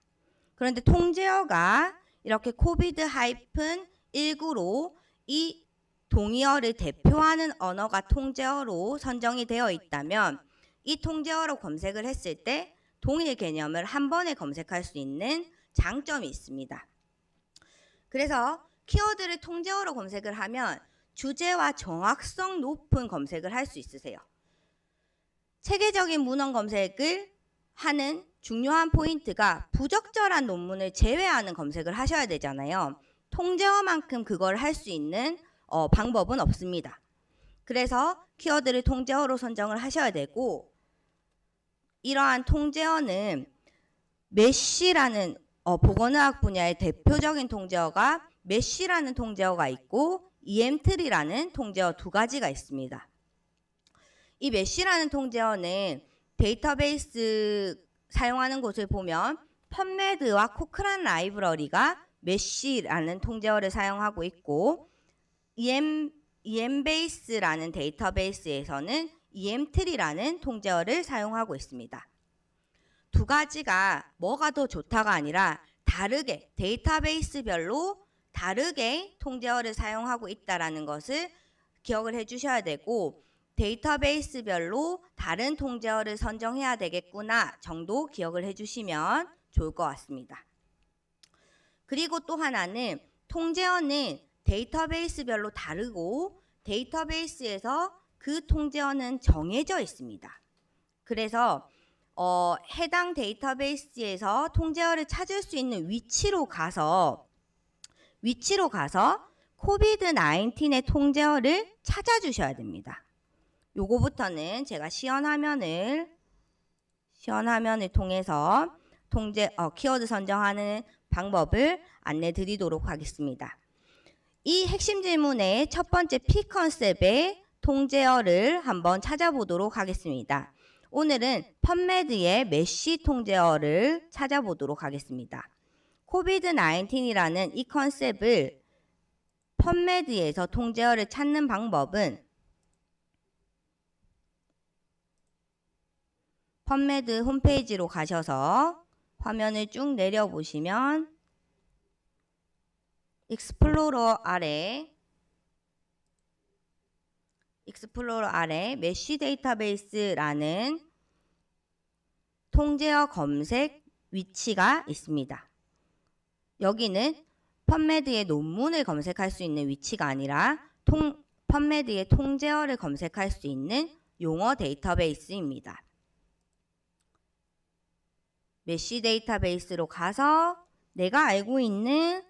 그런데 통제어가 이렇게 코비드-19로 이 동의어를 대표하는 언어가 통제어로 선정이 되어 있다면 이 통제어로 검색을 했을 때 동일 개념을 한 번에 검색할 수 있는 장점이 있습니다. 그래서 키워드를 통제어로 검색을 하면 주제와 정확성 높은 검색을 할 수 있으세요. 체계적인 문헌 검색을 하는 중요한 포인트가 부적절한 논문을 제외하는 검색을 하셔야 되잖아요. 통제어만큼 그걸 할 수 있는 방법은 없습니다. 그래서 키워드를 통제어로 선정을 하셔야 되고 이러한 통제어는 메쉬라는 보건의학 분야의 대표적인 통제어가 메쉬라는 통제어가 있고 EMT리라는 통제어 두 가지가 있습니다. 이 메쉬라는 통제어는 데이터베이스 사용하는 곳을 보면 펀메드와 코크란 라이브러리가 메쉬라는 통제어를 사용하고 있고 EMBase라는 데이터베이스에서는 EMT리라는 통제어를 사용하고 있습니다. 두 가지가 뭐가 더 좋다가 아니라 다르게 데이터베이스별로 다르게 통제어를 사용하고 있다는 것을 기억을 해주셔야 되고 데이터베이스별로 다른 통제어를 선정해야 되겠구나 정도 기억을 해주시면 좋을 것 같습니다. 그리고 또 하나는 통제어는 데이터베이스별로 다르고 데이터베이스에서 그 통제어는 정해져 있습니다. 그래서 해당 데이터베이스에서 통제어를 찾을 수 있는 위치로 가서 코비드-19의 통제어를 찾아주셔야 됩니다. 요거부터는 제가 시연화면을 통해서 키워드 선정하는 방법을 안내 드리도록 하겠습니다. 이 핵심 질문의 첫 번째 P 컨셉의 통제어를 한번 찾아보도록 하겠습니다. 오늘은 펀메드의 메쉬 통제어를 찾아보도록 하겠습니다. 코비드-19이라는 이 컨셉을 펀메드에서 통제어를 찾는 방법은 펀메드 홈페이지로 가셔서 화면을 쭉 내려보시면 익스플로러 아래 메쉬 데이터베이스라는 통제어 검색 위치가 있습니다. 여기는 펀메드의 논문을 검색할 수 있는 위치가 아니라 펀메드의 통제어를 검색할 수 있는 용어 데이터베이스입니다. 메쉬 데이터베이스로 가서 내가 알고 있는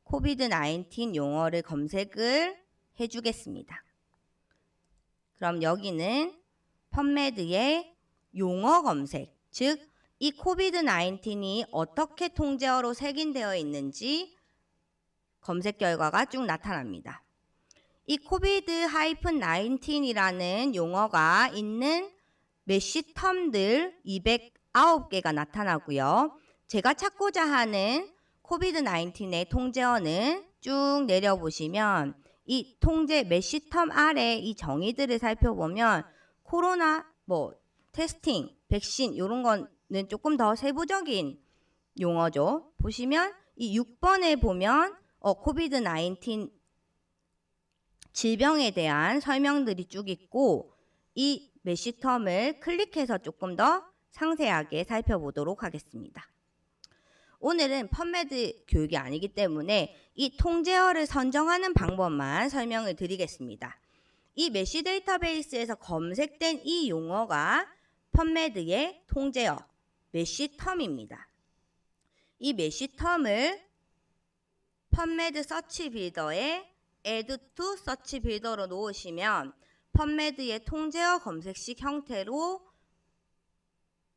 코비드-19 용어를 검색을 해주겠습니다. 그럼 여기는 펀메드의 용어 검색, 즉 이 코비드-19이 어떻게 통제어로 색인되어 있는지 검색 결과가 쭉 나타납니다. 이 코비드-19이라는 용어가 있는 메쉬 텀들 209개가 나타나고요. 제가 찾고자 하는 코비드-19의 통제어는 쭉 내려보시면 이 통제 메쉬 텀 아래 이 정의들을 살펴보면 코로나, 테스팅, 백신 이런 거는 조금 더 세부적인 용어죠. 보시면 이 6번에 보면 코비드-19 질병에 대한 설명들이 쭉 있고 이 메쉬 텀을 클릭해서 조금 더 상세하게 살펴보도록 하겠습니다. 오늘은 펀메드 교육이 아니기 때문에 이 통제어를 선정하는 방법만 설명을 드리겠습니다. 이 메쉬 데이터베이스에서 검색된 이 용어가 펀메드의 통제어, 메쉬 텀입니다. 이 메쉬 텀을 펀메드 서치 빌더에 add to 서치 빌더로 놓으시면 펀메드의 통제어 검색식 형태로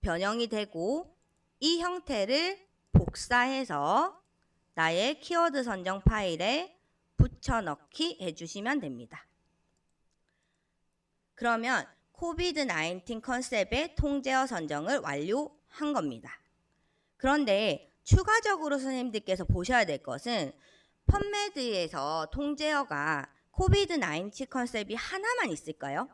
변형이 되고 이 형태를 복사해서 나의 키워드 선정 파일에 붙여넣기 해주시면 됩니다. 그러면 코비드-19 컨셉의 통제어 선정을 완료한 겁니다. 그런데 추가적으로 선생님들께서 보셔야 될 것은 펀메드에서 통제어가 코비드-19 컨셉이 하나만 있을까요?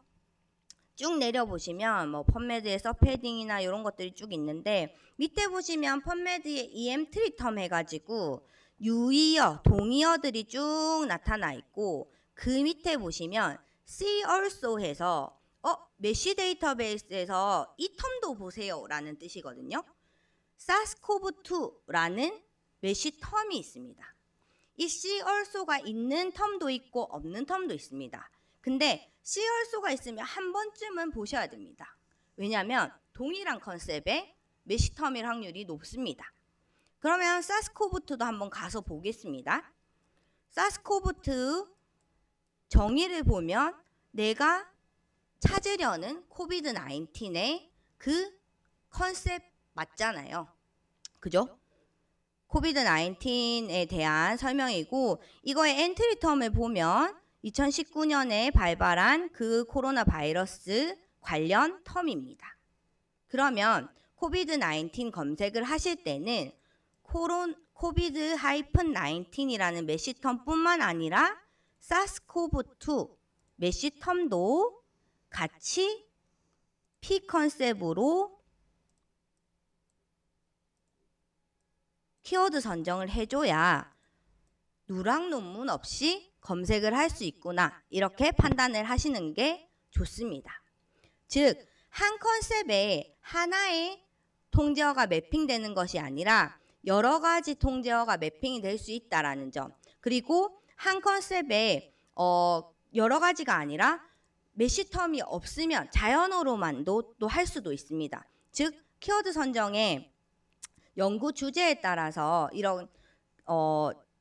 쭉 내려보시면 뭐 펀메드의 서패딩이나 이런 것들이 쭉 있는데 밑에 보시면 펀메드의 em트리 텀 해가지고 유의어, 동의어들이 쭉 나타나 있고 그 밑에 보시면 see also 해서 메쉬 데이터베이스에서 이 텀도 보세요 라는 뜻이거든요. SARS-CoV-2라는 메쉬 텀이 있습니다. 이 see also가 있는 텀도 있고 없는 텀도 있습니다. 근데 see also가 있으면 한 번쯤은 보셔야 됩니다. 왜냐하면 동일한 컨셉의 메쉬 텀일 확률이 높습니다. 그러면 SARS-CoV-2도 한번 가서 보겠습니다. SARS-CoV-2 정의를 보면 내가 찾으려는 코비드-19의 그 컨셉 맞잖아요. 그죠? 코비드-19에 대한 설명이고 이거의 엔트리 텀을 보면 2019년에 발발한 그 코로나 바이러스 관련 텀입니다. 그러면 코비드-19 검색을 하실 때는 코비드-19이라는 메쉬 텀뿐만 아니라 SARS-CoV-2 메쉬 텀도 같이 P 컨셉으로 키워드 선정을 해줘야 누락 논문 없이 검색을 할 수 있구나 이렇게 판단을 하시는 게 좋습니다. 즉, 한 컨셉에 하나의 통제어가 매핑되는 것이 아니라 여러 가지 통제어가 매핑이 될 수 있다라는 점, 그리고 한 컨셉에 여러 가지가 아니라 메쉬 텀이 없으면 자연어로만도 또 할 수도 있습니다. 즉, 키워드 선정의 연구 주제에 따라서 이런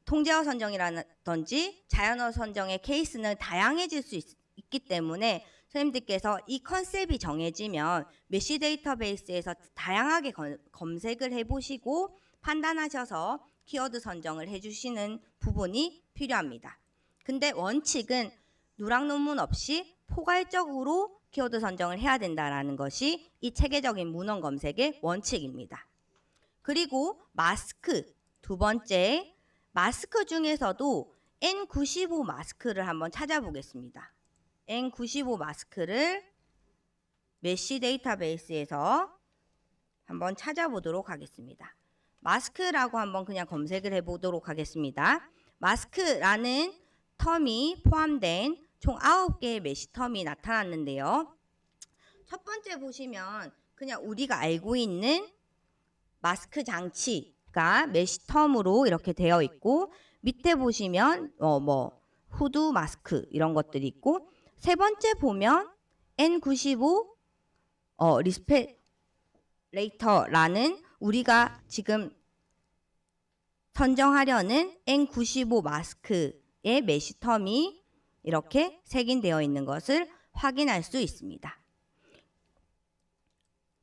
통제어 선정이라든지 자연어 선정의 케이스는 다양해질 수 있기 때문에 선생님들께서 이 컨셉이 정해지면 메쉬 데이터베이스에서 다양하게 검색을 해보시고 판단하셔서 키워드 선정을 해주시는 부분이 필요합니다. 근데 원칙은 누락 논문 없이 포괄적으로 키워드 선정을 해야 된다는 것이 이 체계적인 문헌 검색의 원칙입니다. 그리고 마스크, 두 번째, 마스크 중에서도 N95 마스크를 한번 찾아보겠습니다. N95 마스크를 메쉬 데이터베이스에서 한번 찾아보도록 하겠습니다. 마스크라고 한번 그냥 검색을 해보도록 하겠습니다. 마스크라는 텀이 포함된 총 9개의 메쉬 텀이 나타났는데요. 첫 번째 보시면 그냥 우리가 알고 있는 마스크 장치가 메쉬 텀으로 이렇게 되어 있고 밑에 보시면 후드 마스크 이런 것들이 있고 세 번째 보면 N95 리스피레이터라는 우리가 지금 선정하려는 N95 마스크의 메쉬 텀이 이렇게 색인되어 있는 것을 확인할 수 있습니다.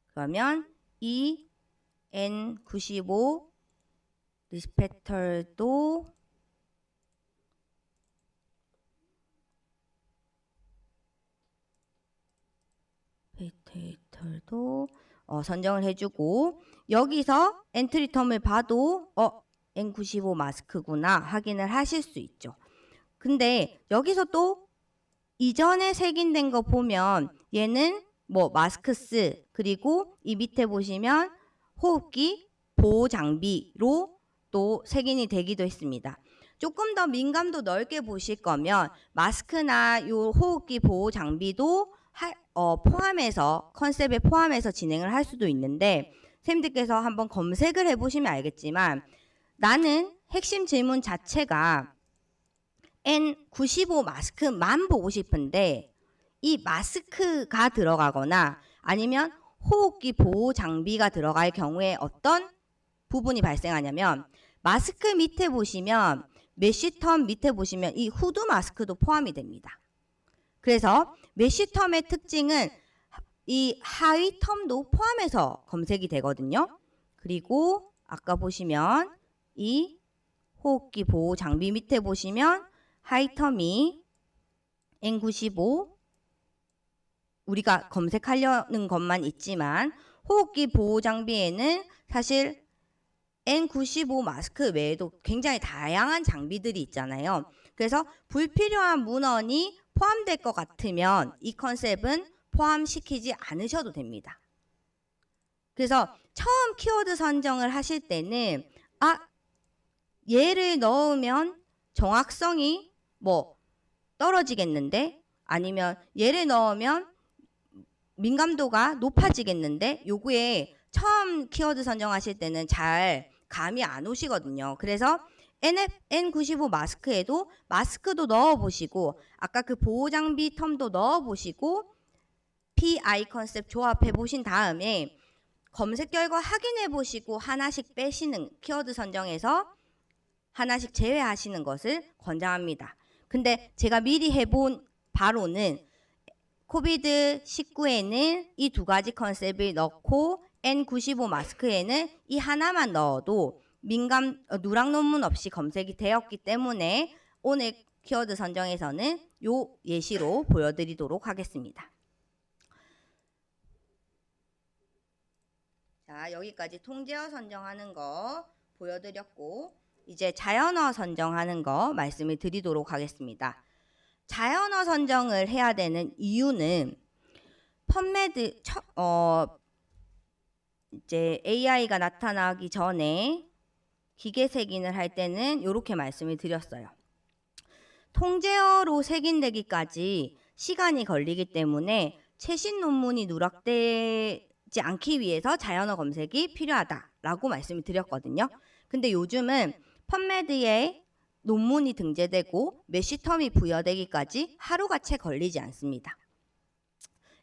그러면 이 N95 리스펙터도 선정을 해주고 여기서 엔트리 텀을 봐도 N95 마스크구나 확인을 하실 수 있죠. 근데 여기서 또 이전에 색인된 거 보면 얘는 마스크스 그리고 이 밑에 보시면 호흡기 보호 장비로 또 색인이 되기도 했습니다. 조금 더 민감도 넓게 보실 거면 마스크나 요 호흡기 보호 장비도 포함해서 컨셉에 포함해서 진행을 할 수도 있는데 선생님들께서 한번 검색을 해보시면 알겠지만 나는 핵심 질문 자체가 N95 마스크만 보고 싶은데 이 마스크가 들어가거나 아니면 호흡기 보호 장비가 들어갈 경우에 어떤 부분이 발생하냐면 마스크 밑에 보시면 메쉬텀 밑에 보시면 이 후드 마스크도 포함이 됩니다. 그래서 메쉬텀의 특징은 이 하위 텀도 포함해서 검색이 되거든요. 그리고 아까 보시면 이 호흡기 보호 장비 밑에 보시면 하위 텀이 N95 우리가 검색하려는 것만 있지만 호흡기 보호 장비에는 사실 N95 마스크 외에도 굉장히 다양한 장비들이 있잖아요. 그래서 불필요한 문헌이 포함될 것 같으면 이 컨셉은 포함시키지 않으셔도 됩니다. 그래서 처음 키워드 선정을 하실 때는 얘를 넣으면 정확성이 떨어지겠는데 아니면 얘를 넣으면 민감도가 높아지겠는데 요구에 처음 키워드 선정하실 때는 잘 감이 안 오시거든요. 그래서 N95 마스크에도 마스크도 넣어보시고 아까 그 보호장비 텀도 넣어보시고 PI 컨셉 조합해 보신 다음에 검색 결과 확인해 보시고 하나씩 빼시는 키워드 선정에서 하나씩 제외하시는 것을 권장합니다. 근데 제가 미리 해본 바로는 코비드19에는 이 두 가지 컨셉을 넣고 N95 마스크에는 이 하나만 넣어도 누락 논문 없이 검색이 되었기 때문에 오늘 키워드 선정에서는 요 예시로 보여드리도록 하겠습니다. 자, 여기까지 통제어 선정하는 거 보여드렸고 이제 자연어 선정하는 거 말씀을 드리도록 하겠습니다. 자연어 선정을 해야 되는 이유는 펀메드 이제 AI가 나타나기 전에 기계 색인을 할 때는 이렇게 말씀을 드렸어요. 통제어로 색인되기까지 시간이 걸리기 때문에 최신 논문이 누락되지 않기 위해서 자연어 검색이 필요하다라고 말씀을 드렸거든요. 근데 요즘은 펀메드에 논문이 등재되고 메쉬텀이 부여되기까지 하루가 채 걸리지 않습니다.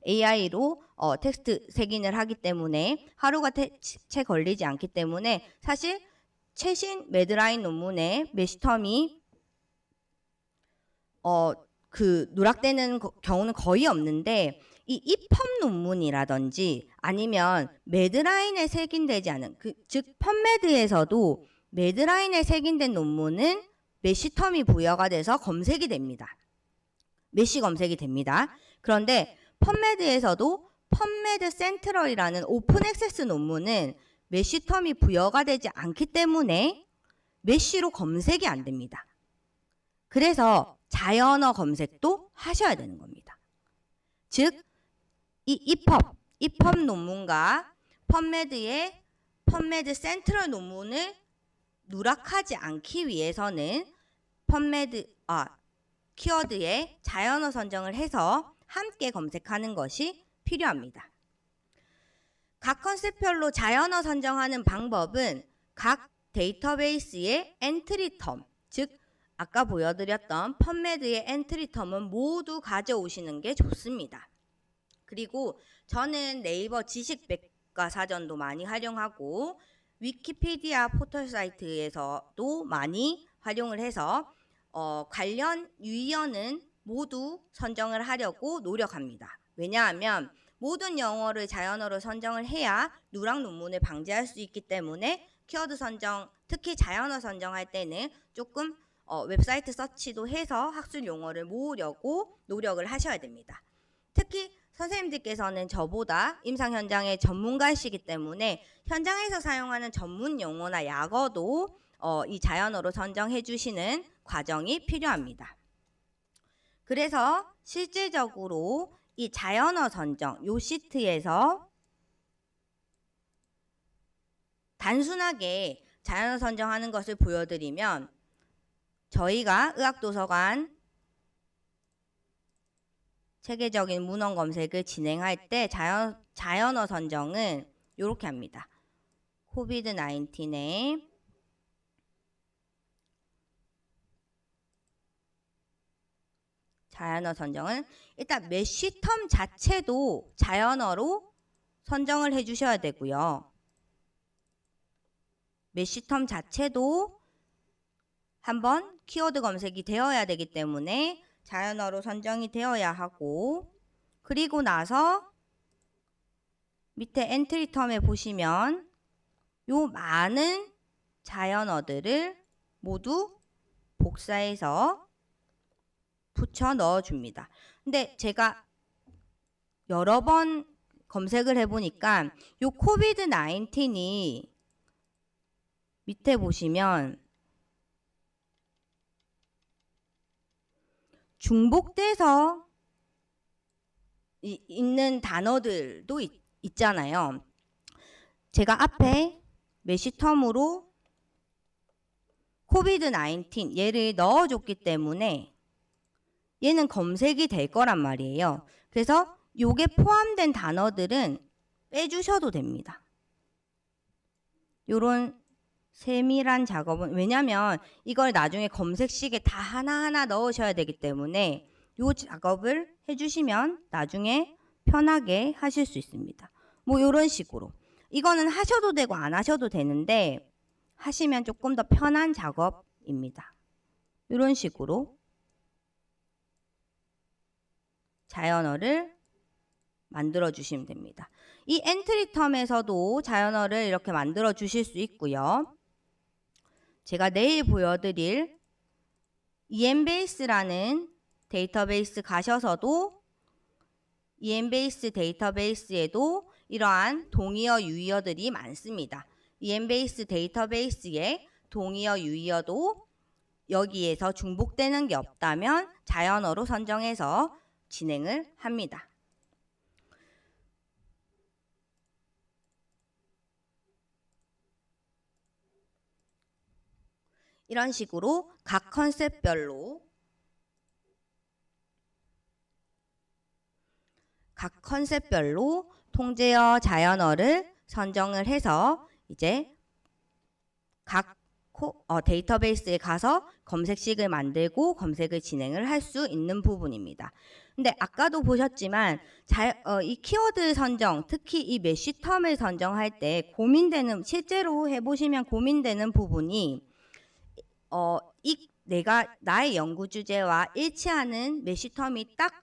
AI로 텍스트 색인을 하기 때문에 하루가 채 걸리지 않기 때문에 사실 최신 매드라인 논문에 메쉬텀이 누락되는 경우는 거의 없는데 이 입험 논문이라든지 아니면 매드라인에 색인되지 않은 즉 펀메드에서도 매드라인에 색인된 논문은 메쉬텀이 부여가 돼서 검색이 됩니다. 메쉬 검색이 됩니다. 그런데 펀메드에서도 펀메드 센트럴이라는 오픈 액세스 논문은 메쉬텀이 부여가 되지 않기 때문에 메쉬로 검색이 안 됩니다. 그래서 자연어 검색도 하셔야 되는 겁니다. 즉, 이 입험 논문과 펀메드의 펀메드 센트럴 논문을 누락하지 않기 위해서는 키워드에 자연어 선정을 해서 함께 검색하는 것이 필요합니다. 각 컨셉별로 자연어 선정하는 방법은 각 데이터베이스의 엔트리 텀, 즉 아까 보여드렸던 펀메드의 엔트리 텀은 모두 가져오시는 게 좋습니다. 그리고 저는 네이버 지식백과사전도 많이 활용하고 위키피디아 포털 사이트에서도 많이 활용을 해서 관련 유의어는 모두 선정을 하려고 노력합니다. 왜냐하면 모든 영어를 자연어로 선정을 해야 누락 논문을 방지할 수 있기 때문에 키워드 선정, 특히 자연어 선정할 때는 조금 웹사이트 서치도 해서 학술 용어를 모으려고 노력을 하셔야 됩니다. 특히 선생님들께서는 저보다 임상 현장의 전문가이시기 때문에 현장에서 사용하는 전문 용어나 약어도 이 자연어로 선정해 주시는 과정이 필요합니다. 그래서 실질적으로 이 자연어 선정, 요 시트에서 단순하게 자연어 선정하는 것을 보여드리면 저희가 의학도서관 체계적인 문헌 검색을 진행할 때 자연어 선정은 이렇게 합니다. 코비드 19에 자연어 선정은 일단 메쉬텀 자체도 자연어로 선정을 해주셔야 되고요. 메쉬텀 자체도 한번 키워드 검색이 되어야 되기 때문에 자연어로 선정이 되어야 하고, 그리고 나서 밑에 엔트리 텀에 보시면 요 많은 자연어들을 모두 복사해서 붙여 넣어줍니다. 근데 제가 여러 번 검색을 해보니까 요 코비드 19이 밑에 보시면 중복돼서 있는 단어들도 있잖아요. 제가 앞에 메쉬텀으로 코비드 19 얘를 넣어줬기 때문에 얘는 검색이 될 거란 말이에요. 그래서 요게 포함된 단어들은 빼주셔도 됩니다. 요런 세밀한 작업은, 왜냐면 이걸 나중에 검색식에 다 하나하나 넣으셔야 되기 때문에 요 작업을 해주시면 나중에 편하게 하실 수 있습니다. 뭐 요런 식으로. 이거는 하셔도 되고 안 하셔도 되는데 하시면 조금 더 편한 작업입니다. 요런 식으로 자연어를 만들어 주시면 됩니다. 이 엔트리 텀에서도 자연어를 이렇게 만들어 주실 수 있고요. 제가 내일 보여드릴 EMBase라는 데이터베이스 가셔서도 EMBase 데이터베이스에도 이러한 동의어 유의어들이 많습니다. EMBase 데이터베이스의 동의어 유의어도 여기에서 중복되는 게 없다면 자연어로 선정해서 진행을 합니다. 이런 식으로 각 컨셉별로 통제어, 자연어를 선정을 해서 이제 각 데이터베이스에 가서 검색식을 만들고 검색을 진행을 할 수 있는 부분입니다. 근데 아까도 보셨지만 이 키워드 선정, 특히 이 메쉬텀을 선정할 때 실제로 해보시면 고민되는 부분이 나의 연구 주제와 일치하는 메쉬텀이 딱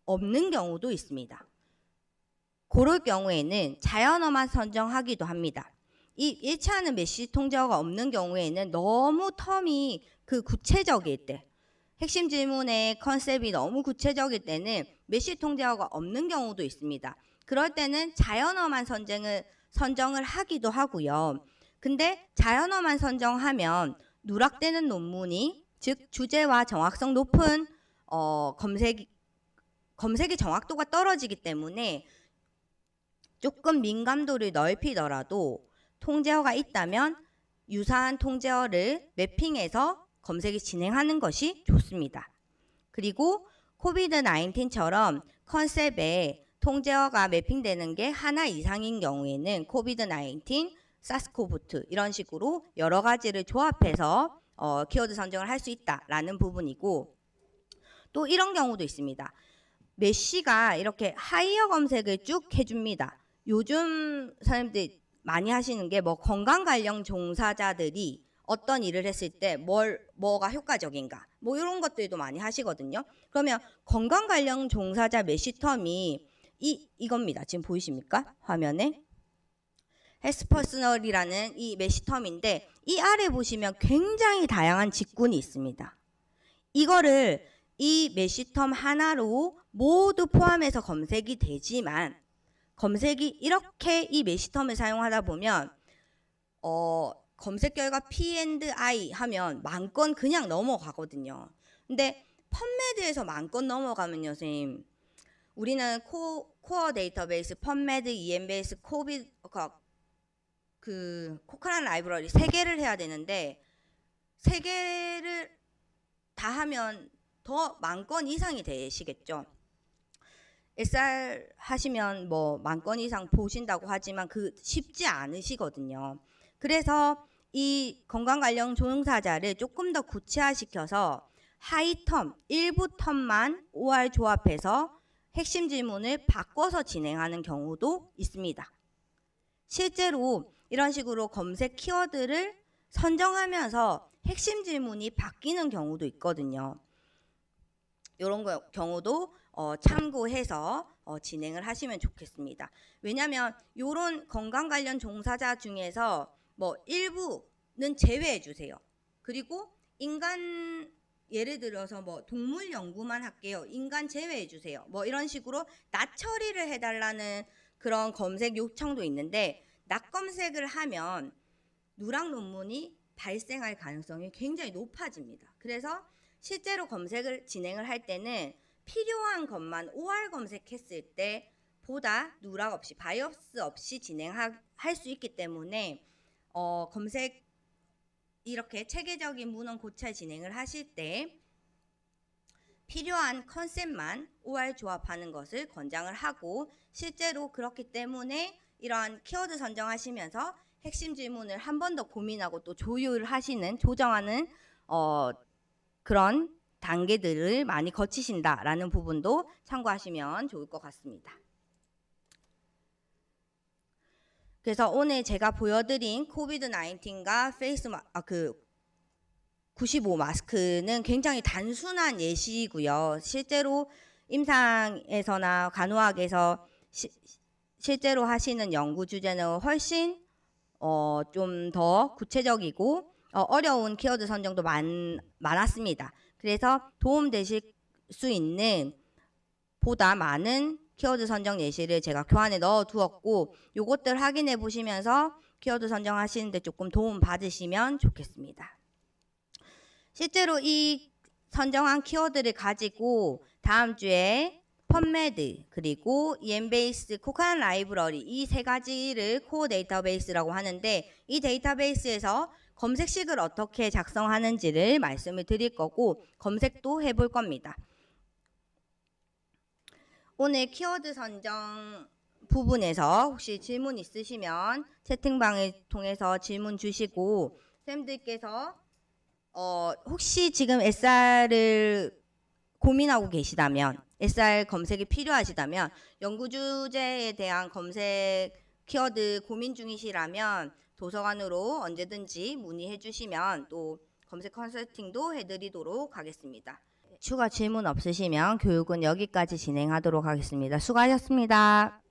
없는 경우도 있습니다. 그럴 경우에는 자연어만 선정하기도 합니다. 이 일치하는 메시 통제어가 없는 경우에는 너무 텀이 구체적일 때, 핵심 질문의 컨셉이 너무 구체적일 때는 메시 통제어가 없는 경우도 있습니다. 그럴 때는 자연어만 선정을 하기도 하고요. 근데 자연어만 선정하면 누락되는 논문이, 즉 주제와 정확성 높은 검색의 정확도가 떨어지기 때문에 조금 민감도를 넓히더라도 통제어가 있다면 유사한 통제어를 매핑해서 검색이 진행하는 것이 좋습니다. 그리고 코비드 19처럼 컨셉에 통제어가 매핑되는 게 하나 이상인 경우에는 코비드 19, 사스코브2 이런 식으로 여러 가지를 조합해서 키워드 선정을 할 수 있다라는 부분이고, 또 이런 경우도 있습니다. 메쉬가 이렇게 하이어 검색을 쭉 해줍니다. 요즘 사람들이 많이 하시는 게 건강 관련 종사자들이 어떤 일을 했을 때 뭐가 효과적인가, 이런 것들도 많이 하시거든요. 그러면 건강 관련 종사자 메쉬텀이 이겁니다. 지금 보이십니까? 화면에 헬스퍼스널이라는 이 메쉬텀인데, 이 아래 보시면 굉장히 다양한 직군이 있습니다. 이거를 이 메쉬텀 하나로 모두 포함해서 검색이 되지만, 검색이 이렇게 이 메쉬텀을 사용하다 보면 검색 결과 P&I 하면 10,000건 그냥 넘어가거든요. 근데 펀메드에서 10,000건 넘어가면요, 선생님, 우리는 코어 데이터베이스, 펀메드, EMBase, 코크란 라이브러리 3개를 해야 되는데 3개를 다 하면 더 10,000건 이상이 되시겠죠. SR 하시면 뭐 10,000건 이상 보신다고 하지만 그 쉽지 않으시거든요. 그래서 이 건강 관련 종사자를 조금 더 구체화시켜서 하이텀, 일부 텀만 OR 조합해서 핵심 질문을 바꿔서 진행하는 경우도 있습니다. 실제로 이런 식으로 검색 키워드를 선정하면서 핵심 질문이 바뀌는 경우도 있거든요. 이런 경우도 참고해서 진행을 하시면 좋겠습니다. 왜냐하면 이런 건강 관련 종사자 중에서 뭐 일부는 제외해 주세요. 그리고 인간 예를 들어서 뭐 동물 연구만 할게요. 인간 제외해 주세요. 뭐 이런 식으로 낫 처리를 해달라는 그런 검색 요청도 있는데 낫 검색을 하면 누락 논문이 발생할 가능성이 굉장히 높아집니다. 그래서 실제로 검색을 진행을 할 때는 필요한 것만 OR 검색했을 때 보다 누락 없이 바이어스 없이 진행할 수 있기 때문에 검색 이렇게 체계적인 문헌 고찰 진행을 하실 때 필요한 컨셉만 OR 조합하는 것을 권장을 하고 실제로 그렇기 때문에 이러한 키워드 선정하시면서 핵심 질문을 한 번 더 고민하고 또 조율하시는 조정하는 그런 단계들을 많이 거치신다라는 부분도 참고하시면 좋을 것 같습니다. 그래서 오늘 제가 보여드린 코비드 19과 페이스 95 마스크는 굉장히 단순한 예시고요. 실제로 임상에서나 간호학에서 실제로 하시는 연구 주제는 훨씬 좀 더 구체적이고 어려운 키워드 선정도 많았습니다. 그래서 도움되실 수 있는 보다 많은 키워드 선정 예시를 제가 교환에 넣어 두었고 요것들 확인해 보시면서 키워드 선정하시는데 조금 도움 받으시면 좋겠습니다. 실제로 이 선정한 키워드를 가지고 다음 주에 펀메드 그리고 EMBase 코칸 라이브러리 이 세 가지를 코어 데이터베이스라고 하는데 이 데이터베이스에서 검색식을 어떻게 작성하는지를 말씀을 드릴 거고 검색도 해볼 겁니다. 오늘 키워드 선정 부분에서 혹시 질문 있으시면 채팅방을 통해서 질문 주시고 쌤들께서 혹시 지금 SR을 고민하고 계시다면 SR 검색이 필요하시다면 연구 주제에 대한 검색 키워드 고민 중이시라면 도서관으로 언제든지 문의해 주시면 또 검색 컨설팅도 해드리도록 하겠습니다. 추가 질문 없으시면 교육은 여기까지 진행하도록 하겠습니다. 수고하셨습니다.